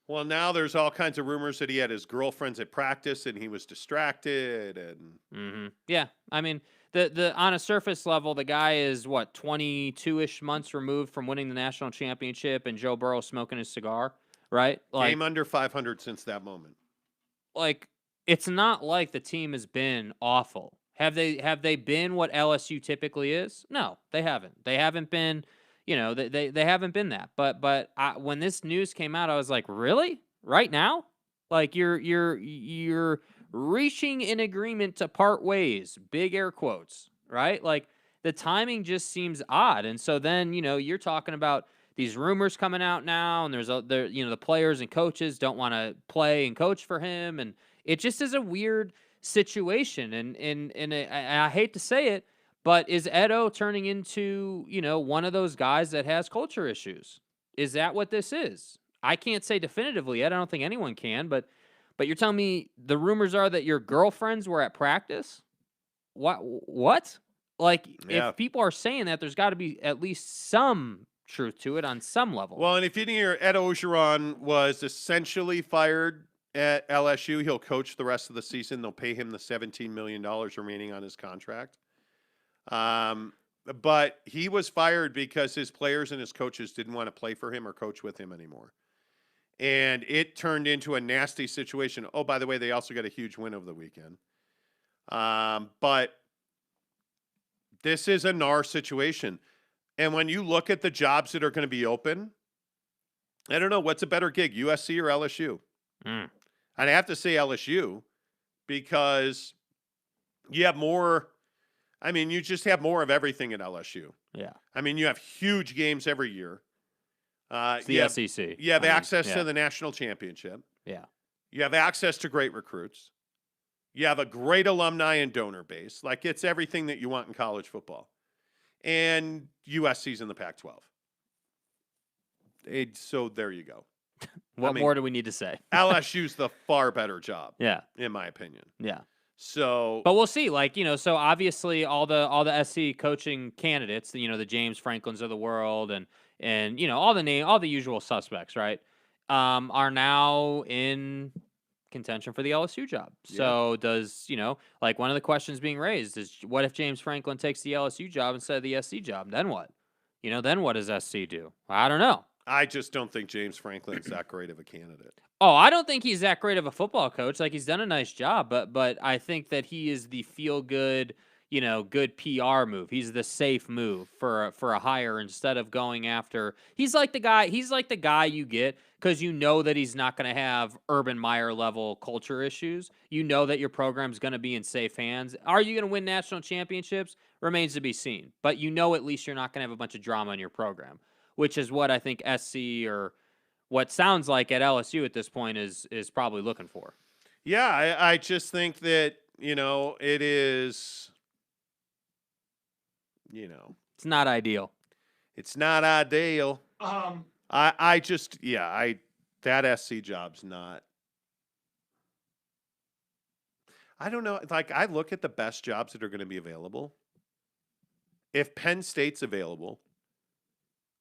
Well, now there's all kinds of rumors that he had his girlfriends at practice and he was distracted. And yeah, I mean, the on a surface level, the guy is 22-ish months removed from winning the national championship, and Joe Burrow smoking his cigar, right? Game under 500 since that moment. Like, it's not like the team has been awful. Have they been what LSU typically is? No, they haven't. They haven't been. They haven't been that. But when this news came out, I was like, really? Right now? Like you're reaching an agreement to part ways, big air quotes, right? Like the timing just seems odd. And so then, you're talking about these rumors coming out now, and the players and coaches don't want to play and coach for him, and it just is a weird situation. And I hate to say it, but is Edo turning into, one of those guys that has culture issues? Is that what this is? I can't say definitively yet. I don't think anyone can, but you're telling me the rumors are that your girlfriends were at practice? What? Like, Yeah. if people are saying that, there's got to be at least some truth to it on some level. Well, and if you hear Ed Ogeron was essentially fired at LSU, he'll coach the rest of the season. They'll pay him the $17 million remaining on his contract. But he was fired because his players and his coaches didn't want to play for him or coach with him anymore. And it turned into a nasty situation. Oh, by the way, they also got a huge win over the weekend. But this is a NAR situation. And when you look at the jobs that are going to be open, I don't know, what's a better gig, USC or LSU? And I have to say LSU because you have more. I mean, you just have more of everything at LSU. Yeah. I mean, you have huge games every year. It's the SEC. You have access to the national championship. Yeah. You have access to great recruits. You have a great alumni and donor base. Like, it's everything that you want in college football. And USC's in the Pac-12. So there you go. What more do we need to say? LSU's the far better job. Yeah. In my opinion. Yeah. So, but we'll see. Like, so obviously all the SC coaching candidates, the James Franklins of the world and all the usual suspects, right, are now in contention for the LSU job. Yeah. So does, like one of the questions being raised is, what if James Franklin takes the LSU job instead of the SC job? Then what? Then what does SC do? I don't know. I just don't think James Franklin's that great of a candidate. Oh, I don't think he's that great of a football coach. Like, he's done a nice job, but I think that he is the feel-good, good PR move. He's the safe move for a hire instead of going after. He's like the guy you get because you know that he's not going to have Urban Meyer level culture issues. You know that your program's going to be in safe hands. Are you going to win national championships? Remains to be seen. But at least you're not going to have a bunch of drama in your program, which is what I think SC or what sounds like at LSU at this point is probably looking for. Yeah, I just think that, it is, it's not ideal. It's not ideal. That SC job's not. I don't know. Like, I look at the best jobs that are going to be available. If Penn State's available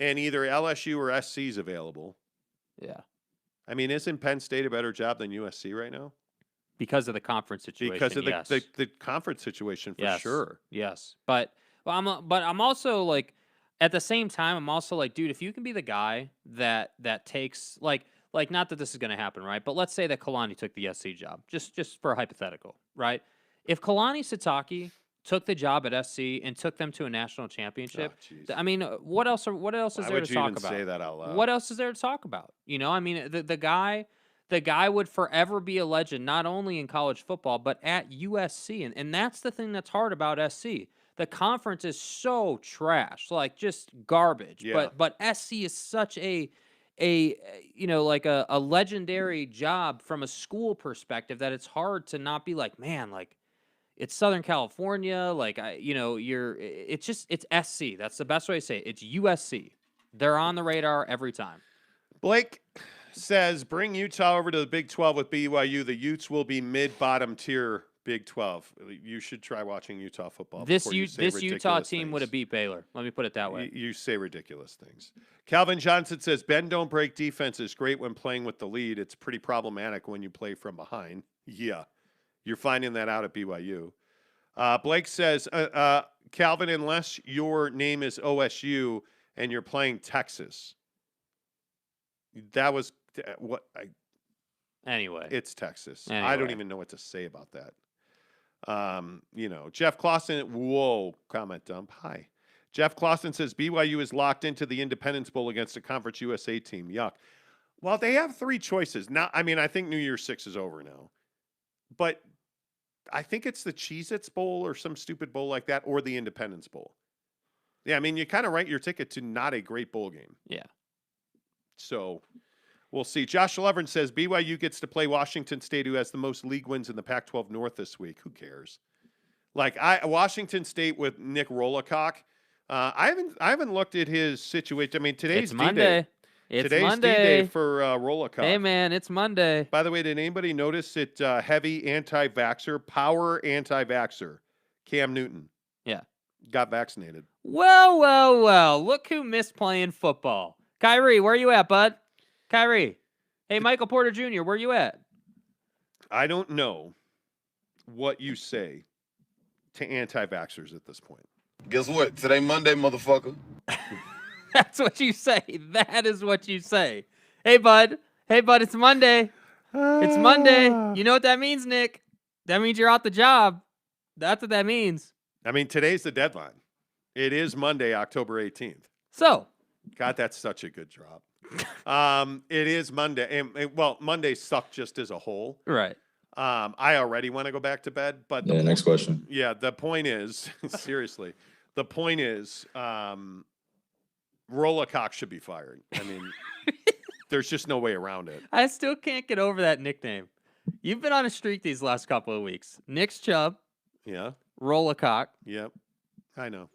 and either LSU or SC is available. Yeah. I mean, isn't Penn State a better job than USC right now? Because of the conference situation. Because of the conference situation, for sure. Yes. But I'm also like, at the same time, I'm also like, dude, if you can be the guy that takes like not that this is going to happen, right? But let's say that Kalani took the SC job, just for a hypothetical, right? If Kalani Sitake took the job at SC and took them to a national championship, I mean, what else is there to talk about? Why would you even say that out loud? What else is there to talk about? I mean, the guy would forever be a legend, not only in college football, but at USC. And that's the thing that's hard about SC. The conference is so trash, like just garbage. Yeah. But SC is such a legendary job from a school perspective that it's hard to not be like, man, like, it's Southern California. Like, it's SC. That's the best way to say it. It's USC. They're on the radar every time. Blake says, bring Utah over to the Big 12 with BYU. The Utes will be mid-bottom tier Big 12. You should try watching Utah football. This Utah team would have beat Baylor. Let me put it that way. You say ridiculous things. Calvin Johnson says, bend don't break defense is great when playing with the lead. It's pretty problematic when you play from behind. Yeah. You're finding that out at BYU. Blake says, Calvin, unless your name is OSU and you're playing Texas. That was anyway. It's Texas. Anyway. I don't even know what to say about that. Jeff Clausen, comment dump. Hi. Jeff Clausen says BYU is locked into the Independence Bowl against a Conference USA team. Yuck. Well, they have three choices. Now, I mean, I think New Year's 6 is over now. But I think it's the Cheez-Its Bowl or some stupid bowl like that, or the Independence Bowl. Yeah, I mean, you kind of write your ticket to not a great bowl game. Yeah. So we'll see. Josh Levern says BYU gets to play Washington State, who has the most league wins in the Pac-12 North this week. Who cares? Like, Washington State with Nick Rolacock. I haven't looked at his situation. I mean, today's Monday. Today's Monday. D-Day for Rolacock. Hey, man, it's Monday. By the way, did anybody notice that heavy anti-vaxxer, power anti-vaxxer, Cam Newton? Yeah. Got vaccinated. Well. Look who missed playing football. Kyrie, where you at, bud? Kyrie. Hey, Michael Porter Jr., where you at? I don't know what you say to anti-vaxxers at this point. Guess what? Today Monday, motherfucker. That's what you say. That is what you say. Hey, bud. It's Monday. It's Monday. You know what that means, Nick? That means you're out the job. That's what that means. I mean, today's the deadline. It is Monday, October 18th. So. God, that's such a good drop. It is Monday. Well, Monday sucked just as a whole. Right. I already want to go back to bed, but next question. Yeah, the point is, seriously, the point is, Rolocock should be fired. I mean, there's just no way around it. I still can't get over that nickname. You've been on a streak these last couple of weeks. Nick's Chubb. Yeah. Rolocock. Yep. I know.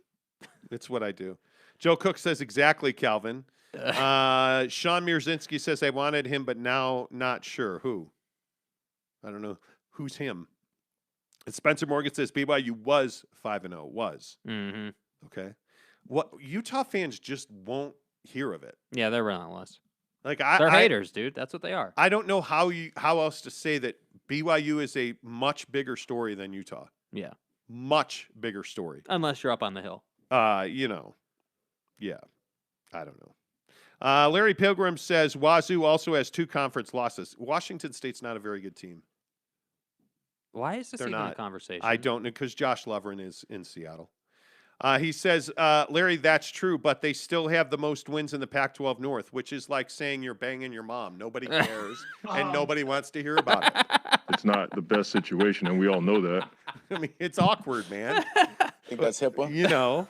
It's what I do. Joe Cook says exactly, Calvin. Sean Mierzinski says I wanted him, but now not sure. Who? I don't know. Who's him? And Spencer Morgan says BYU was 5-0. Was. Mm-hmm. Okay. What Utah fans just won't hear of it. Yeah, they're relentless. Like they're haters, dude. That's what they are. I don't know how else to say that BYU is a much bigger story than Utah. Yeah. Much bigger story. Unless you're up on the hill. Yeah. I don't know. Larry Pilgrim says Wazoo also has 2 conference losses. Washington State's not a very good team. Why is this even a conversation? I don't know, because Josh Lovren is in Seattle. He says, Larry, that's true, but they still have the most wins in the Pac-12 North, which is like saying you're banging your mom. Nobody cares, and nobody wants to hear about it. It's not the best situation, and we all know that. I mean, it's awkward, man. I think that's HIPAA. You know.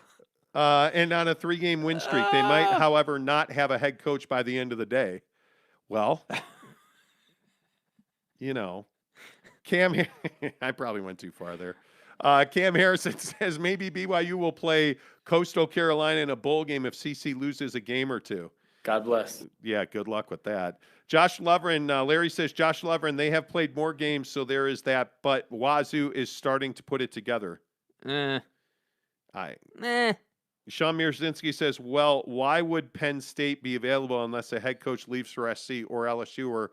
And on a 3-game win streak, they might, however, not have a head coach by the end of the day. Well, you know, I probably went too far there. Cam Harrison says maybe BYU will play Coastal Carolina in a bowl game if CC loses a game or two. God bless. Yeah, good luck with that. Josh Lovren, Larry says, Josh Lovren, they have played more games, so there is that, but Wazoo is starting to put it together. Sean Mierzinski says, well, why would Penn State be available unless a head coach leaves for SC or LSU or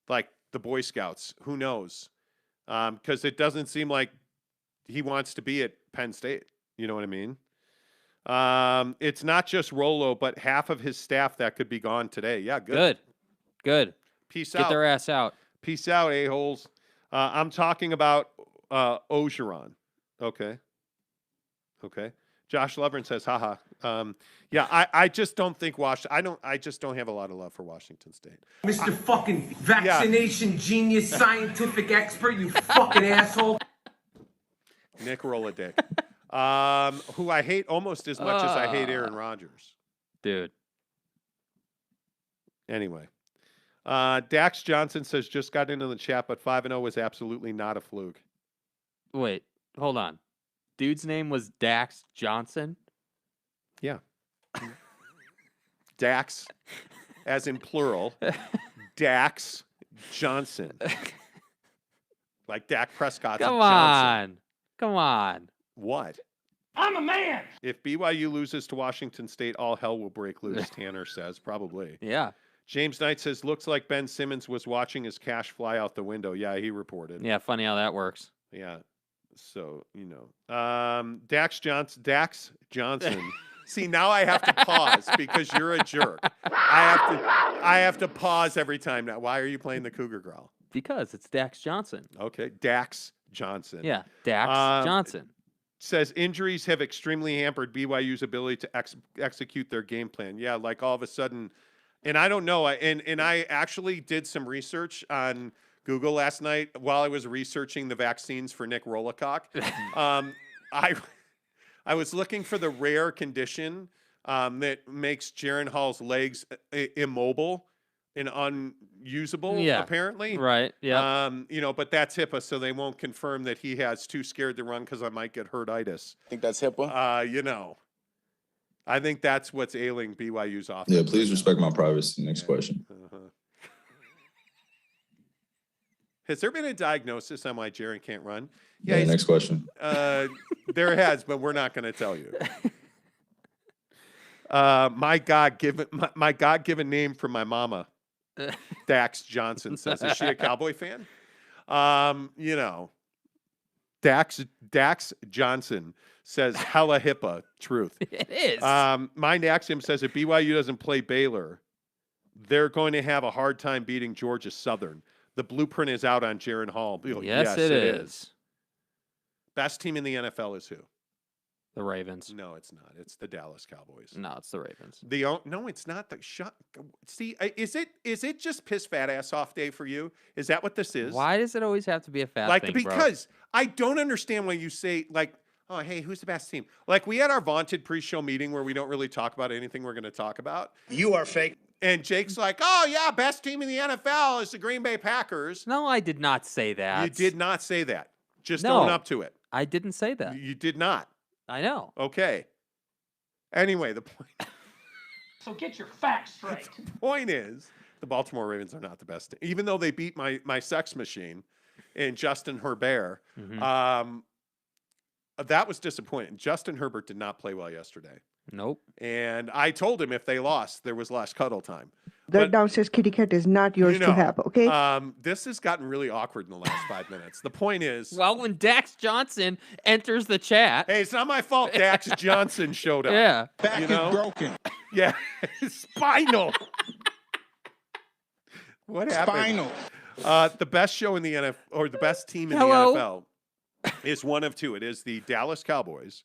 like the Boy Scouts? Who knows? Because it doesn't seem like he wants to be at Penn State. You know what I mean? It's not just Rolo, but half of his staff that could be gone today. Yeah, good. Peace out. Get their ass out. Peace out, a-holes. I'm talking about Ogeron. Okay. Josh Lovren says, haha. I just don't think I just don't have a lot of love for Washington State. Mr. fucking vaccination genius, scientific expert, you fucking asshole. Nick Roladick. Who I hate almost as much as I hate Aaron Rodgers. Dude. Anyway. Dax Johnson says, just got into the chat, but 5-0 was absolutely not a fluke. Wait, hold on. Dude's name was Dax Johnson? Yeah. Dax, as in plural. Dax Johnson. Like Dak Prescott's Johnson. Come on. What? I'm a man. If BYU loses to Washington State, all hell will break loose, Tanner says. Probably. Yeah. James Knight says, looks like Ben Simmons was watching his cash fly out the window. Yeah, he reported. Yeah, funny how that works. Yeah. So, you know. Dax Johnson. See, now I have to pause because you're a jerk. I have to pause every time now. Why are you playing the Cougar Growl? Because it's Dax Johnson. Okay. Dax Johnson. Yeah, Dax Johnson. Says injuries have extremely hampered BYU's ability to execute their game plan. Yeah, like all of a sudden, and I don't know, and I actually did some research on Google last night while I was researching the vaccines for Nick Rolocock. I was looking for the rare condition that makes Jaren Hall's legs immobile and unusable, apparently. Right, yeah. You know, but that's HIPAA, so they won't confirm that he has too scared to run because I might get hurtitis. I think that's HIPAA. You know, I think that's what's ailing BYU's offense. Yeah, please respect my privacy. Next question. Has there been a diagnosis on why Jaren can't run? Yeah, next question. There has, but we're not going to tell you. My God-given name for my mama, Dax Johnson says. Is she a Cowboy fan? You know, Dax Johnson says hella HIPAA. Truth. It is. Mind Axiom says if BYU doesn't play Baylor, they're going to have a hard time beating Georgia Southern. The blueprint is out on Jaron Hall. Yes, it is. Best team in the NFL is who? The Ravens. No, it's not. It's the Dallas Cowboys. No, it's the Ravens. No, it's not. See, is it just piss fat ass off day for you? Is that what this is? Why does it always have to be a fat thing, because I don't understand why you say like, oh, hey, who's the best team? Like we had our vaunted pre-show meeting where we don't really talk about anything we're going to talk about. You are fake. And Jake's like, oh yeah, best team in the NFL is the Green Bay Packers. No, I did not say that. You did not say that. Just No. own up to it. I didn't say that. You did not. I know. Okay. Anyway, the point. So get your facts straight. The point is, the Baltimore Ravens are not the best team. Even though they beat my sex machine and Justin Herbert, that was disappointing. Justin Herbert did not play well yesterday. Nope. And I told him if they lost, there was less cuddle time. The downstairs kitty cat is not yours to have, okay? This has gotten really awkward in the last 5 minutes. The point is... Well, when Dax Johnson enters the chat... Hey, it's not my fault Dax Johnson showed up. Yeah. Back is broken. Yeah. Spinal. What happened? Spinal. The best show in the NFL, or the best team in Hello? the NFL is one of two. It is the Dallas Cowboys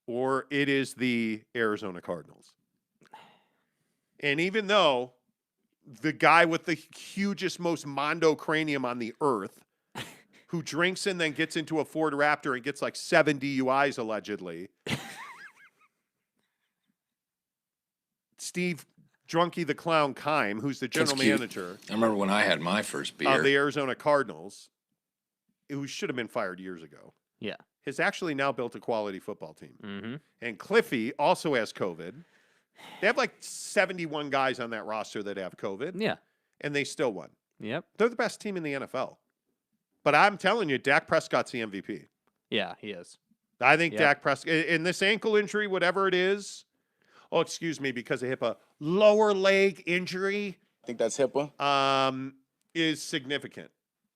or it is the Arizona Cardinals. And even though the guy with the hugest, most mondo cranium on the earth, who drinks and then gets into a Ford Raptor and gets like 7 DUIs allegedly, Steve Drunky the Clown Keim, who's the general manager. I remember when I had my first beer. Of the Arizona Cardinals, who should have been fired years ago. Yeah. Has actually now built a quality football team. Mm-hmm. And Cliffy also has COVID. They have like 71 guys on that roster that have COVID. Yeah. And they still won. Yep. They're the best team in the NFL. But I'm telling you, Dak Prescott's the MVP. Yeah, he is. I think Dak Prescott, in this ankle injury, whatever it is, because of HIPAA, lower leg injury. I think that's HIPAA. Is significant.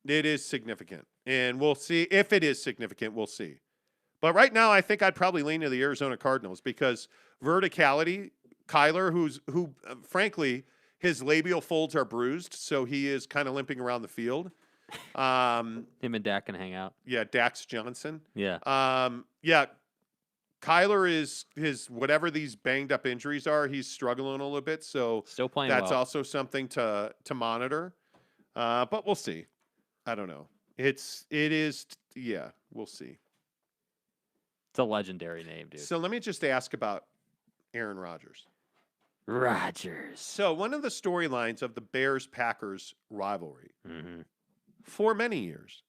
It is significant. And we'll see. If it is significant, we'll see. But right now, I think I'd probably lean to the Arizona Cardinals because verticality, Kyler, who frankly, his labial folds are bruised, so he is kind of limping around the field. Him and Dak can hang out. Yeah, Dax Johnson. Yeah. Yeah. Kyler is his whatever these banged up injuries are, he's struggling a little bit. So still playing that's well. also something to monitor. But we'll see. I don't know. It is we'll see. It's a legendary name, dude. So let me just ask about Aaron Rodgers. So one of the storylines of the Bears-Packers rivalry for many years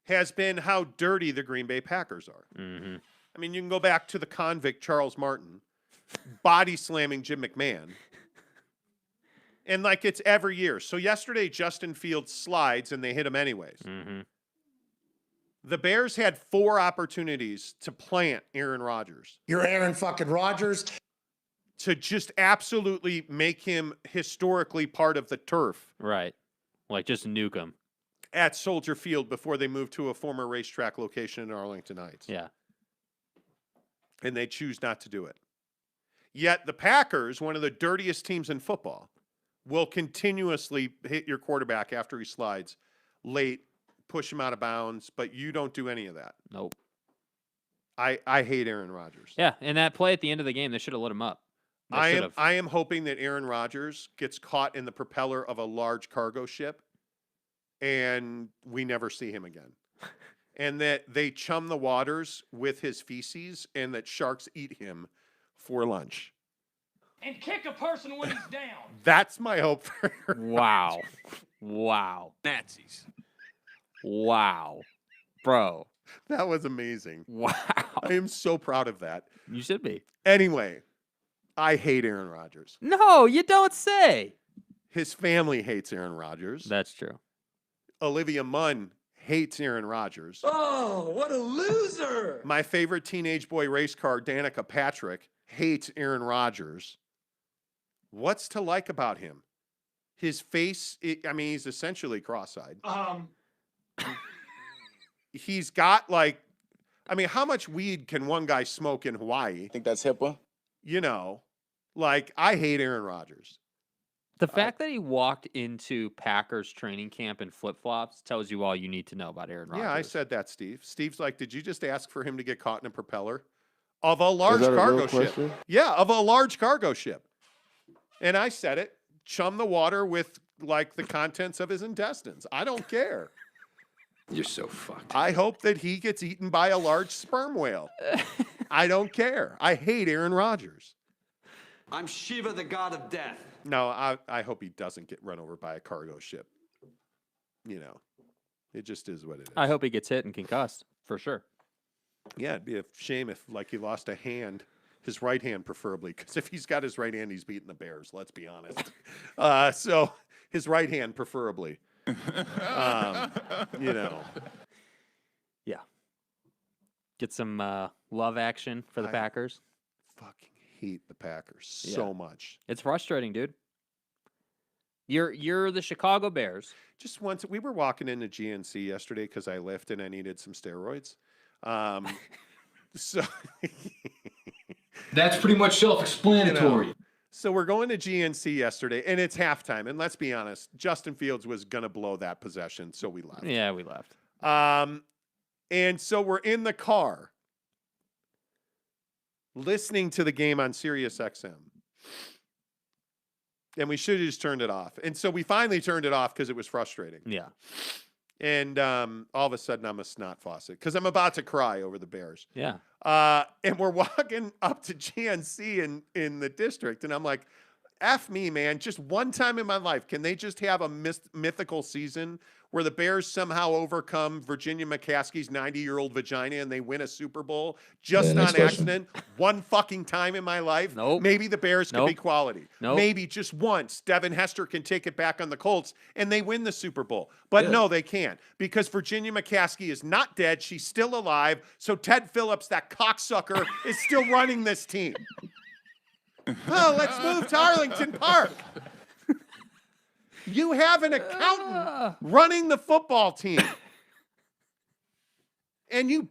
has been how dirty the Green Bay Packers are. Mm-hmm. I mean, you can go back to the convict Charles Martin body slamming Jim McMahon. And like it's every year. So yesterday, Justin Fields slides and they hit him anyways. Mm-hmm. The Bears had 4 opportunities to plant Aaron Rodgers. You're Aaron fucking Rodgers. To just absolutely make him historically part of the turf. Right. Like just nuke him. At Soldier Field before they moved to a former racetrack location in Arlington Heights. Yeah. And they choose not to do it. Yet the Packers, one of the dirtiest teams in football, will continuously hit your quarterback after he slides late, push him out of bounds, but you don't do any of that. Nope. I hate Aaron Rodgers. Yeah, and that play at the end of the game, they should have let him up. I am hoping that Aaron Rodgers gets caught in the propeller of a large cargo ship and we never see him again. And that they chum the waters with his feces and that sharks eat him for lunch. And kick a person when he's down. That's my hope for Wow. Wow. Nazis. Wow. Bro. That was amazing. Wow. I am so proud of that. You should be. Anyway, I hate Aaron Rodgers. No, you don't say. His family hates Aaron Rodgers. That's true. Olivia Munn hates Aaron Rodgers. Oh, what a loser. My favorite teenage boy race car, Danica Patrick, hates Aaron Rodgers, what's to like about him? His face, he's essentially cross-eyed. He's got how much weed can one guy smoke in Hawaii? I think that's HIPAA. I hate Aaron Rodgers. The fact that he walked into Packers training camp in flip-flops tells you all you need to know about Aaron Rodgers. Yeah, I said that, Steve. Steve's like, did you just ask for him to get caught in a propeller of a large cargo ship? Yeah, of a large cargo ship. And I said it, chum the water with the contents of his intestines. I don't care. You're so fucked. I hope that he gets eaten by a large sperm whale. I don't care. I hate Aaron Rodgers. I'm Shiva, the god of death. No, I hope he doesn't get run over by a cargo ship. It just is what it is. I hope he gets hit and concussed, for sure. Yeah, it'd be a shame if he lost a hand, his right hand preferably, because if he's got his right hand, he's beating the Bears, let's be honest. So his right hand preferably. Yeah. Get some love action for the Packers. Fucking hate the Packers so much. It's frustrating, dude. You're the Chicago Bears. Just once, we were walking into GNC yesterday because I lifted and I needed some steroids. So That's pretty much self-explanatory. So we're going to GNC yesterday, and it's halftime. And let's be honest, Justin Fields was going to blow that possession, so we left. Yeah, we left. And so we're in the car listening to the game on Sirius XM. And we should have just turned it off. And so we finally turned it off because it was frustrating. Yeah. And all of a sudden, I'm a snot faucet because I'm about to cry over the Bears. Yeah. And we're walking up to GNC in the district. And I'm like, F me, man. Just one time in my life, can they just have a mythical season where the Bears somehow overcome Virginia McCaskey's 90-year-old vagina and they win a Super Bowl just on accident? One fucking time in my life? Nope. Maybe the Bears can be quality. Nope. Maybe just once Devin Hester can take it back on the Colts and they win the Super Bowl. But no, they can't because Virginia McCaskey is not dead. She's still alive. So Ted Phillips, that cocksucker, is still running this team. Oh, let's move to Arlington Park. You have an accountant running the football team. And you're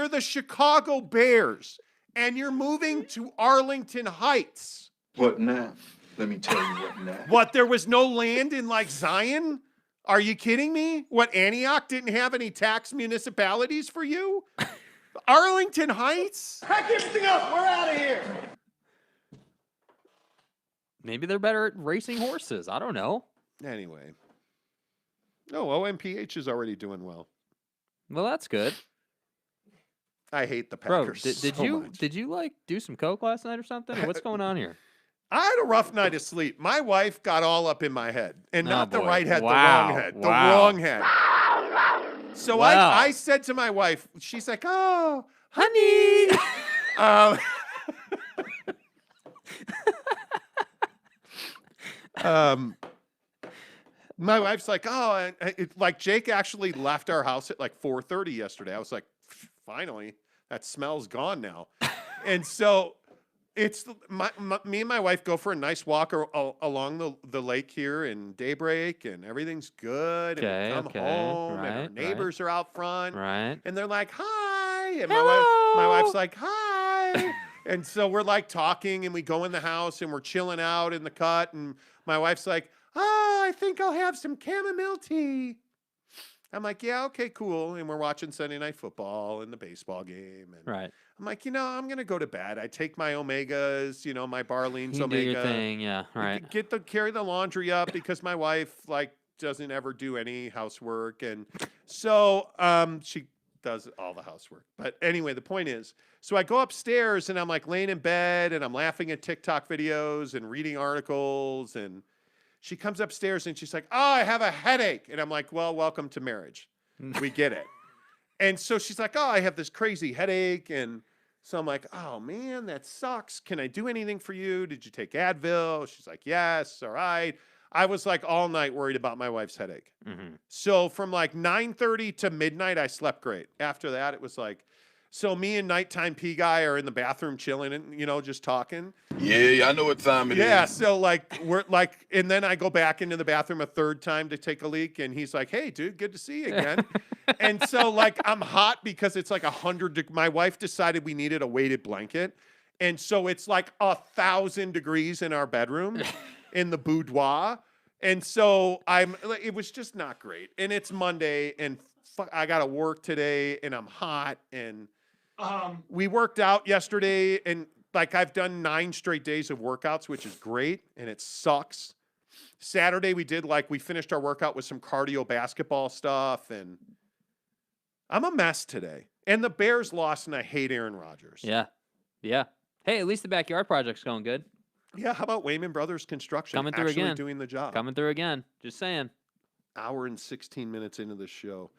the Chicago Bears. And you're moving to Arlington Heights. What now? Let me tell you what now. What, there was no land in Zion? Are you kidding me? What, Antioch didn't have any tax municipalities for you? Arlington Heights? Pack everything up. We're out of here. Maybe they're better at racing horses. I don't know. Anyway. No, OMPH is already doing well. Well, that's good. I hate the Bro, Packers did so you much. did you do some coke last night or something? Or what's going on here? I had a rough night of sleep. My wife got all up in my head. And not the boy. right head, Wow. the wrong head. The Wow. wrong head. So Wow. I said to my wife, she's like, oh, honey. My wife's like, oh, and Jake actually left our house at 4:30 yesterday. I was like, finally, that smell's gone now. And so it's me and my wife go for a nice walk along the lake here in Daybreak, and everything's good. And we come home, and our neighbors are out front, and they're like, hi. And my wife's like, hi. And so we're talking, and we go in the house, and we're chilling out in the cut, and my wife's like, oh, I think I'll have some chamomile tea. I'm like, yeah, okay, cool. And we're watching Sunday Night Football and the baseball game. And I'm like, I'm going to go to bed. I take my Omegas, my Barlean's Omega. Do your thing, yeah, right. Carry the laundry up because my wife, doesn't ever do any housework. And so she does all the housework. But anyway, the point is, so I go upstairs and I'm laying in bed and I'm laughing at TikTok videos and reading articles, and she comes upstairs and she's like, oh, I have a headache. And I'm like, well, welcome to marriage. We get it. And so she's like, oh, I have this crazy headache. And so I'm like, oh, man, that sucks. Can I do anything for you? Did you take Advil? She's like, yes. All right. I was all night worried about my wife's headache. Mm-hmm. So from 9:30 to midnight, I slept great. After that, it was So me and nighttime P guy are in the bathroom chilling and, just talking. Yeah, I know what time it is. Yeah. So we're like, and then I go back into the bathroom a third time to take a leak. And he's like, hey, dude, good to see you again. And so I'm hot because it's like 100. My wife decided we needed a weighted blanket. And so it's like 1,000 degrees in our bedroom in the boudoir. And so it was just not great. And it's Monday and I got to work today and I'm hot. And we worked out yesterday and I've done 9 straight days of workouts, which is great. And it sucks. Saturday we did we finished our workout with some cardio basketball stuff. And I'm a mess today. And the Bears lost and I hate Aaron Rodgers. Yeah. Yeah. Hey, at least the backyard project's going good. Yeah, how about Wayman Brothers Construction Coming through again. doing the job? Coming through again. Just saying. Hour and 16 minutes into the show.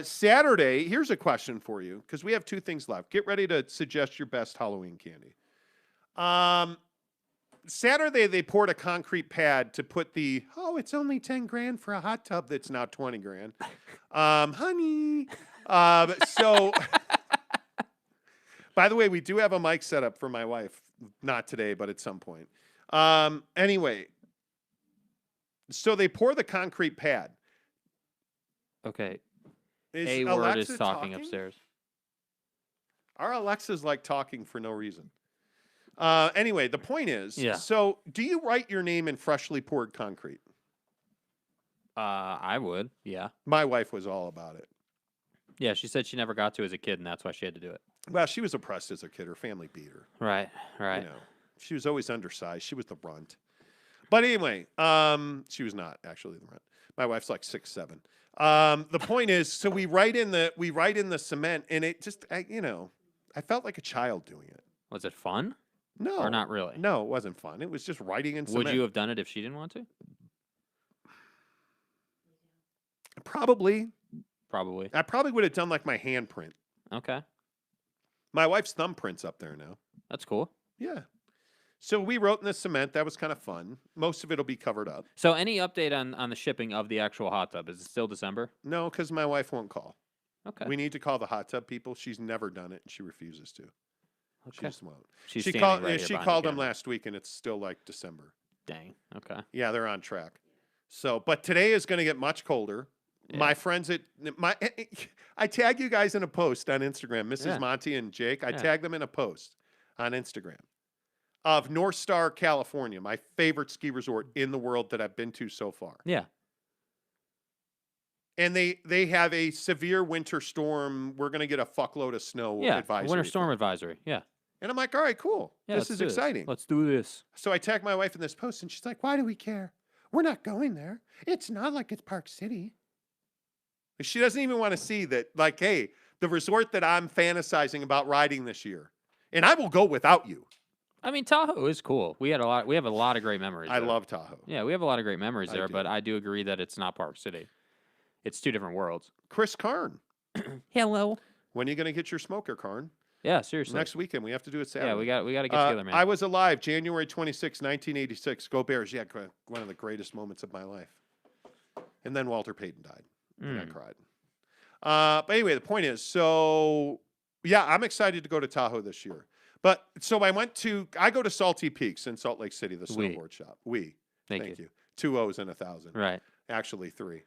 Saturday, here's a question for you, because we have 2 things left. Get ready to suggest your best Halloween candy. Saturday, they poured a concrete pad to put it's only 10 grand for a hot tub that's now 20 grand. Honey. So, by the way, we do have a mic set up for my wife. Not today, but at some point. Anyway, so they pour the concrete pad. Okay. Is word Alexa is talking upstairs. Our Alexa's talking for no reason. Anyway, the point is, so do you write your name in freshly poured concrete? I would, yeah. My wife was all about it. Yeah, she said she never got to as a kid, and that's why she had to do it. Well, she was oppressed as a kid. Her family beat her. Right. She was always undersized. She was the runt. But anyway, she was not actually the runt. My wife's 6'7". The point is, so we write in the cement, and it just, I felt like a child doing it. Was it fun? No. Or not really? No, it wasn't fun. It was just writing in cement. Would you have done it if she didn't want to? Probably. Probably. I probably would have done my handprint. Okay. My wife's thumbprint's up there now. That's cool. Yeah. So we wrote in the cement. That was kind of fun. Most of it will be covered up. So any update on the shipping of the actual hot tub? Is it still December? No, because my wife won't call. Okay. We need to call the hot tub people. She's never done it, and she refuses to. Okay. She just won't. She called them last week, and it's still December. Dang. Okay. Yeah, they're on track. So, but today is going to get much colder. Yeah. My friends I tag you guys in a post on Instagram, Mrs. Monty and Jake. I tag them in a post on Instagram of North Star, California, my favorite ski resort in the world that I've been to so far. Yeah. And they have a severe winter storm. We're going to get a fuckload of snow advisory. Winter storm advisory. Yeah. And I'm like, all right, cool. Yeah, this is exciting. Let's do this. So I tag my wife in this post, and she's like, why do we care? We're not going there. It's not like it's Park City. She doesn't even want to see that, hey, the resort that I'm fantasizing about riding this year, and I will go without you. I mean, Tahoe is cool. We have a lot of great memories. I love Tahoe. Yeah, we have a lot of great memories there, but I do agree that it's not Park City. It's 2 different worlds. Chris Karn. Hello. When are you going to get your smoker, Karn? Yeah, seriously. Next weekend. We have to do it Saturday. Yeah, we got to get together, man. I was alive January 26, 1986. Go Bears. Yeah, one of the greatest moments of my life. And then Walter Payton died. And I cried. But anyway, the point is, I'm excited to go to Tahoe this year. But so I go to Salty Peaks in Salt Lake City, the snowboard shop. Thank you. 2 O's and 1,000. Right. Actually 3.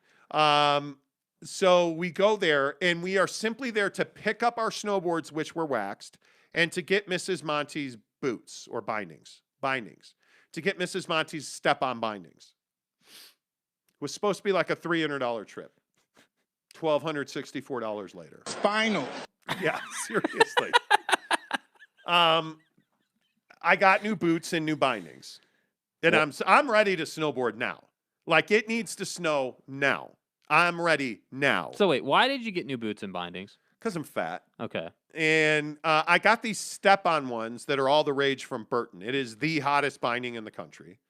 So we go there, and we are simply there to pick up our snowboards, which were waxed, and to get Mrs. Monty's boots or bindings, to get Mrs. Monty's step-on bindings. It was supposed to be like a $300 trip. $1,264 later. Spinal. Yeah, seriously. I got new boots and new bindings, and I'm ready to snowboard now. It needs to snow now. I'm ready now. So wait, why did you get new boots and bindings? Because I'm fat. Okay. And I got these step-on ones that are all the rage from Burton. It is the hottest binding in the country.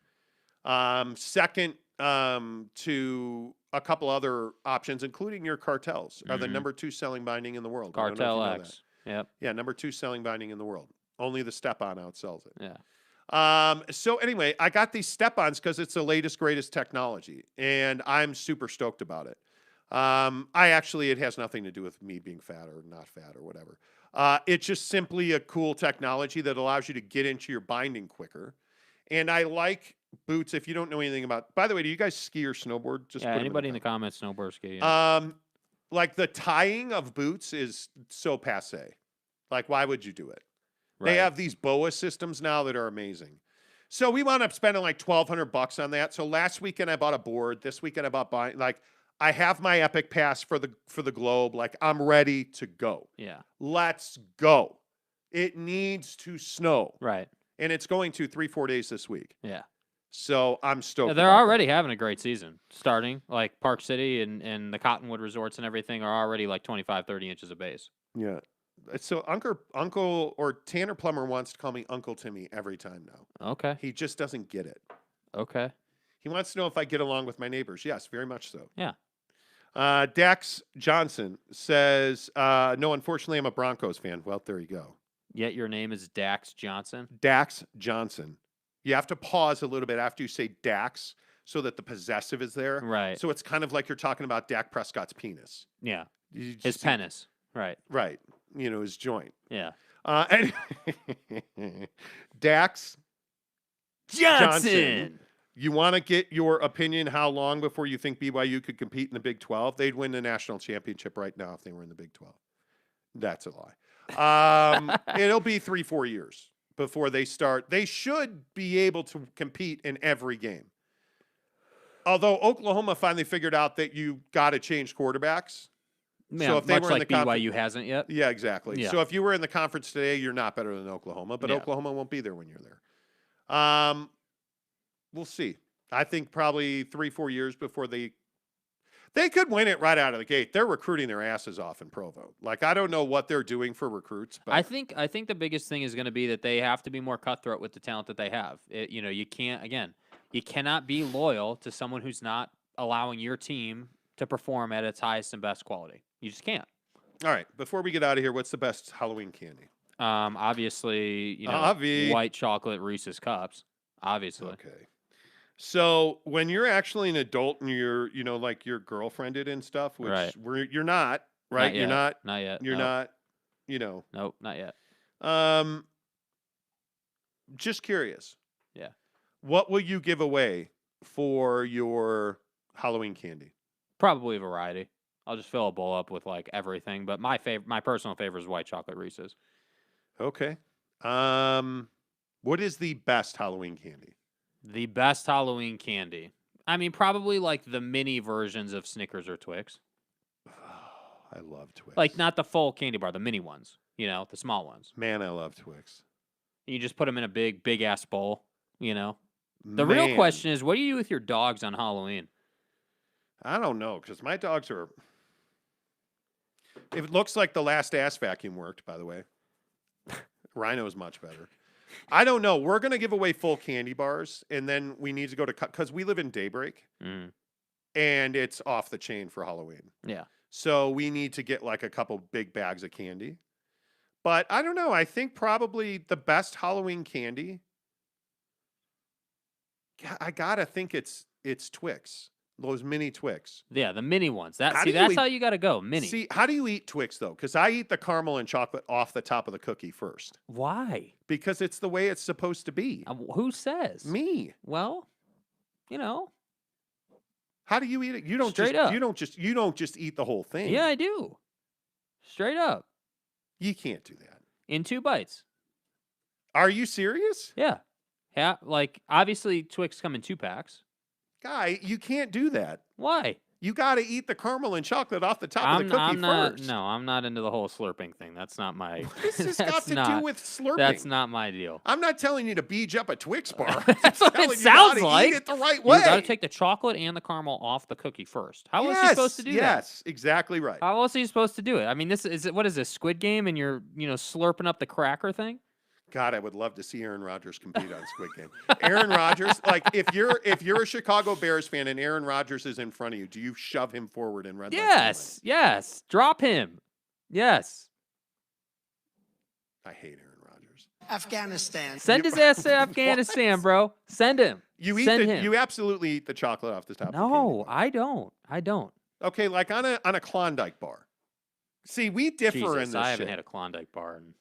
Second to a couple other options, including your Cartels, are the number 2 selling binding in the world. Cartel X. Yep. Yeah, number 2 selling binding in the world. Only the step-on outsells it. Yeah. So anyway, I got these step-ons because it's the latest, greatest technology, and I'm super stoked about it. It has nothing to do with me being fat or not fat or whatever. It's just simply a cool technology that allows you to get into your binding quicker. And I like boots. If you don't know anything about, by the way, do you guys ski or snowboard? Just Yeah, put 'em anybody in the comments, snowboard ski. Like the tying of boots is so passe. Like, why would you do it? Right. They have these BOA systems now that are amazing. So we wound up spending like $1,200 on that. So last weekend I bought a board. This weekend I bought I have my Epic Pass for the Globe. Like, I'm ready to go. Yeah. Let's go. It needs to snow. Right. And it's going to 3-4 days this week. Yeah. So I'm stoked. Yeah, they're about already having a great season. Starting like Park City and the Cottonwood resorts and everything are already like 25, 30 inches of base. that. Yeah. So Uncle or Tanner Plummer wants to call me Uncle Timmy every time now. Okay. He just doesn't get it. Okay. He wants to know if I get along with my neighbors. Yes, very much so. Yeah. Dax Johnson says, no, unfortunately, I'm a Broncos fan. Well, there you go. Yet your name is Dax Johnson. Dax Johnson. You have to pause a little bit after you say Dax so that the possessive is there. Right. So it's kind of like you're talking about Dak Prescott's penis. Yeah. You just- His penis. Right. Right. You know, his joint. Yeah. And Dax Johnson. You want to get your opinion how long before you think BYU could compete in the Big 12? They'd win the national championship right now if they were in the Big 12. That's a lie. It'll be 3-4 years before they start. They should be able to compete in every game. Although Oklahoma finally figured out that you got to change quarterbacks. Yeah, so if they much were like in the BYU hasn't yet. Yeah, exactly. Yeah. So if you were in the conference today, you're not better than Oklahoma, but Yeah. Oklahoma won't be there when you're there. We'll see. I think probably 3-4 years before they could win it right out of the gate. They're recruiting their asses off in Provo. Like, I don't know what they're doing for recruits, but I think the biggest thing is going to be that they have to be more cutthroat with the talent that they have. You cannot be loyal to someone who's not allowing your team to perform at its highest and best quality. You just can't. All right. Before we get out of here, what's the best Halloween candy? Obviously, white chocolate Reese's Cups. Obviously. Okay. So when you're actually an adult and you're, like your girlfriend did and stuff, which Right. you're not, right? You're not. Not yet. You're Nope. not. Nope, not yet. Just curious. Yeah. What will you give away for your Halloween candy? Probably a variety. I'll just fill a bowl up with like everything, but my personal favorite is white chocolate Reese's. Okay. What is the best Halloween candy? The best Halloween candy. I mean, probably like the mini versions of Snickers or Twix. I love Twix. Like not the full candy bar, the mini ones, the small ones. Man, I love Twix. You just put them in a big ass bowl, The real question is, what do you do with your dogs on Halloween? I don't know, because my dogs are... It looks like the last ass vacuum worked, by the way. Rhino's much better. I don't know. We're going to give away full candy bars, and then we need to go to... Because we live in Daybreak, and it's off the chain for Halloween. Yeah. So we need to get like a couple big bags of candy. But I don't know. I think probably the best Halloween candy... I got to think it's Twix. Those mini Twix. Yeah, the mini ones. That's how you got to go, mini. See, how do you eat Twix, though? Because I eat the caramel and chocolate off the top of the cookie first. Why? Because it's the way it's supposed to be. Who says? Me. Well, How do you eat it? You don't Straight just up. you don't just eat the whole thing. Yeah, I do. Straight up. You can't do that. In 2 bites. Are you serious? Yeah. Like obviously Twix come in 2 packs. Guy, you can't do that. Why? You got to eat the caramel and chocolate off the top of the cookie first. No, I'm not into the whole slurping thing. That's not my. This has got to do with slurping. That's not my deal. I'm not telling you to beej up a Twix bar. That's what it sounds like. Eat it the right way. You got to take the chocolate and the caramel off the cookie first. How else are you supposed to do that? Yes, exactly right. How else are you supposed to do it? I mean, what is this, Squid Game, and you're slurping up the cracker thing? God, I would love to see Aaron Rodgers compete on Squid Game. Aaron Rodgers, like if you're a Chicago Bears fan and Aaron Rodgers is in front of you, do you shove him forward in red light? Yes. Drop him. Yes. I hate Aaron Rodgers. Afghanistan. Send his ass to Afghanistan, bro. Send him. You absolutely eat the chocolate off the top. No, I don't. Okay, like on a Klondike bar. See, we differ Jesus, in this I haven't shit. had a Klondike bar in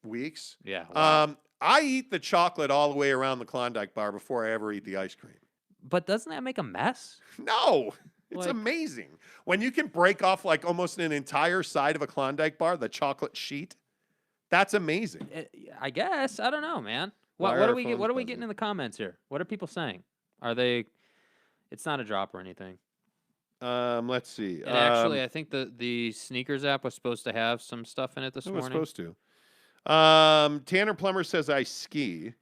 Weeks. yeah. Wow. I eat the chocolate all the way around the Klondike bar before I ever eat the ice cream. But doesn't that make a mess? No, it's Like- amazing. When you can break off like almost an entire side of a Klondike bar, the chocolate sheet, that's amazing. I guess. I don't know, man. Why What are are we phones what are we buzzing? getting in the comments here? What are people saying? Are they It's not a drop or anything. Let's see. And actually, I think the sneakers app was supposed to have some stuff in it this it was morning. supposed to. Tanner Plummer says I ski.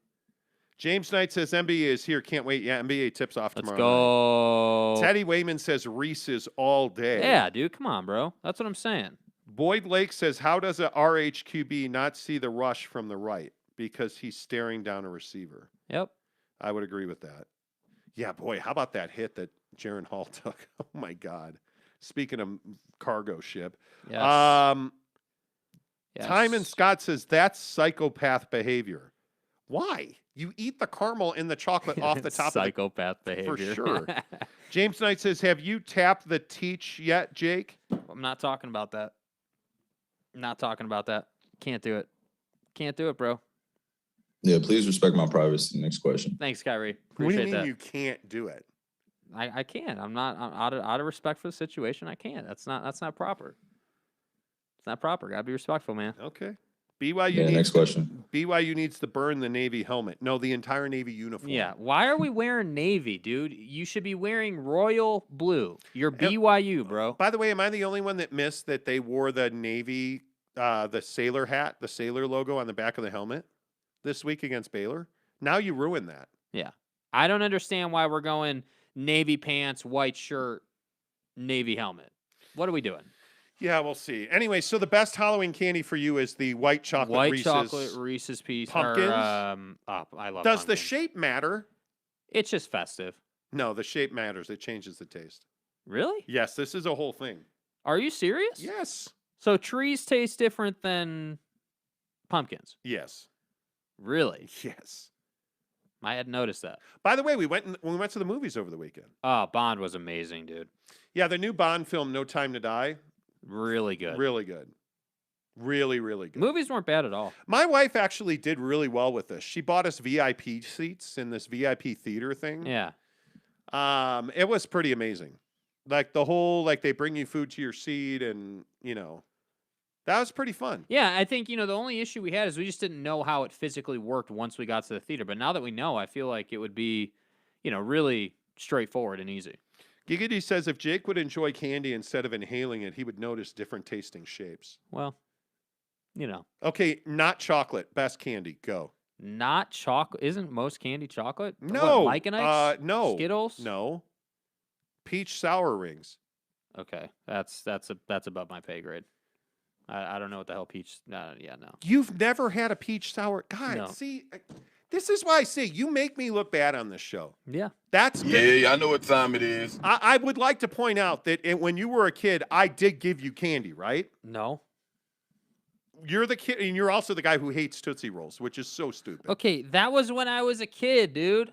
James Knight says NBA is here. Can't wait. Yeah, NBA tips off Let's tomorrow go. night. Teddy Wayman says Reese's all day. Yeah, dude, come on, bro. That's what I'm saying. Boyd Lake says, how does a RHQB not see the rush from the right? Because he's staring down a receiver. Yep. I would agree with that. Yeah, boy, how about that hit that Jaron Hall took? Oh, my God. Speaking of cargo ship. Yes. Yes. Timon Scott says, that's psychopath behavior. Why? You eat the caramel in the chocolate off the top Psychopath of the... behavior. For sure. James Knight says, have you tapped the teach yet, Jake? I'm not talking about that. Not talking about that. Can't do it. Can't do it, bro. Yeah, please respect my privacy. Next question. Thanks, Kyrie. What do you Appreciate mean that. you can't do it? I can't. I'm out of respect for the situation. I can't. That's not proper. It's not proper. Gotta be respectful, man. Okay. BYU Yeah, needs next question. BYU needs to burn the Navy helmet. No, the entire Navy uniform. Yeah. Why are we wearing navy, dude? You should be wearing royal blue. You're BYU, bro. By the way, am I the only one that missed that they wore the Navy, the sailor hat, the sailor logo on the back of the helmet this week against Baylor? Now you ruined that. Yeah. I don't understand why we're going navy pants, white shirt, navy helmet. What are we doing? Yeah, we'll see. Anyway, so the best Halloween candy for you is the white chocolate White Reese's. chocolate Reese's piece. Pumpkins? I love Does the pumpkins. shape matter? It's just festive. No, the shape matters. It changes the taste. Really? Yes, this is a whole thing. Are you serious? Yes. So trees taste different than pumpkins? Yes. Really? Yes. I hadn't noticed that. By the way, we went to the movies over the weekend. Oh, Bond was amazing, dude. Yeah, the new Bond film, No Time to Die. Really good. Really good. Really, really good. Movies weren't bad at all. My wife actually did really well with this. She bought us VIP seats in this VIP theater thing. Yeah. It was pretty amazing. Like the whole, like they bring you food to your seat and, that was pretty fun. Yeah, I think, the only issue we had is we just didn't know how it physically worked once we got to the theater. But now that we know, I feel like it would be, really straightforward and easy. Giggity says if Jake would enjoy candy instead of inhaling it, he would notice different tasting shapes. Well, Okay, not chocolate. Best candy. Go. Not chocolate. Isn't most candy chocolate? No. What, Mike no. Skittles? No. Peach sour rings. Okay, that's above my pay grade. I don't know what the hell peach. No. You've never had a peach sour. God, No. see, this is why I say you make me look bad on this show. Yeah. That's Yeah, I know what time it is. I would like to point out that when you were a kid, I did give you candy, right? No. You're the kid, and you're also the guy who hates Tootsie Rolls, which is so stupid. Okay, that was when I was a kid, dude.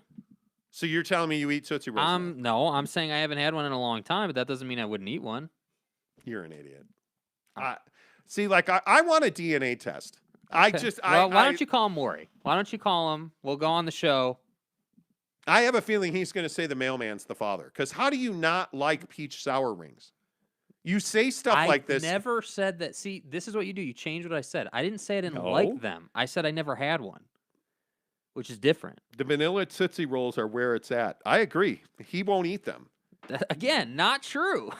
So you're telling me you eat Tootsie Rolls now? No, I'm saying I haven't had one in a long time, but that doesn't mean I wouldn't eat one. You're an idiot. See, like, I want a DNA test. I Okay. just, Well, why don't you call him Maury? Why don't you call him? We'll go on the show. I have a feeling he's going to say the mailman's the father. Because how do you not like peach sour rings? You say stuff like this. I never said that. See, this is what you do. You change what I said. I didn't say I didn't No. like them. I said I never had one, which is different. The vanilla Tootsie Rolls are where it's at. I agree. He won't eat them. Again, not true.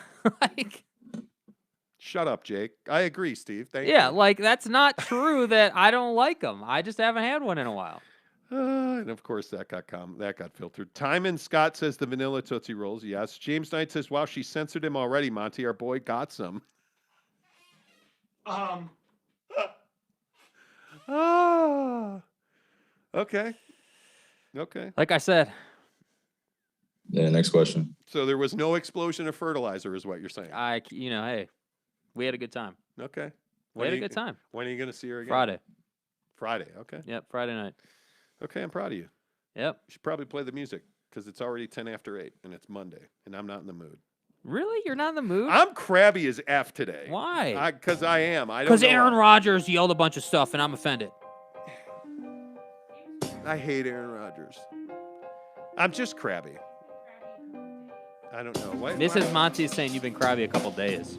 Shut up, Jake. I agree, Steve. Thank Yeah, you. like that's not true that I don't like them. I just haven't had one in a while. And of course, that got filtered. Timon Scott says the vanilla Tootsie Rolls. Yes. James Knight says, wow, she censored him already, Monty. Our boy got some. Okay. Okay. Like I said, Yeah, next question. So there was no explosion of fertilizer, is what you're saying. hey, we had a good time. Okay. We had a good time. When are you going to see her again? Friday. Friday. Okay. Yep, Friday night. Okay, I'm proud of you. Yep. You should probably play the music because it's already 10 after 8 and it's Monday and I'm not in the mood. Really? You're not in the mood? I'm crabby as F today. Why? Because I am. I don't. Because know Aaron why. Rodgers yelled a bunch of stuff, and I'm offended. I hate Aaron Rodgers. I'm just crabby. I don't know. Mrs. Monty is saying you've been crabby a couple days.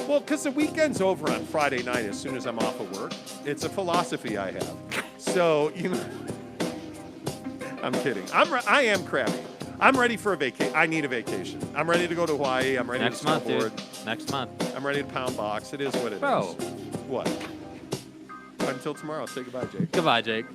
Well, because the weekend's over on Friday night as soon as I'm off of work. It's a philosophy I have. So, I'm kidding. I am crabby. I'm ready for a vacation. I need a vacation. I'm ready to go to Hawaii. I'm ready to snowboard. Next month. I'm ready to pound box. It is what it is. Bro. What? Until tomorrow. Say goodbye, Jake. Goodbye, Jake.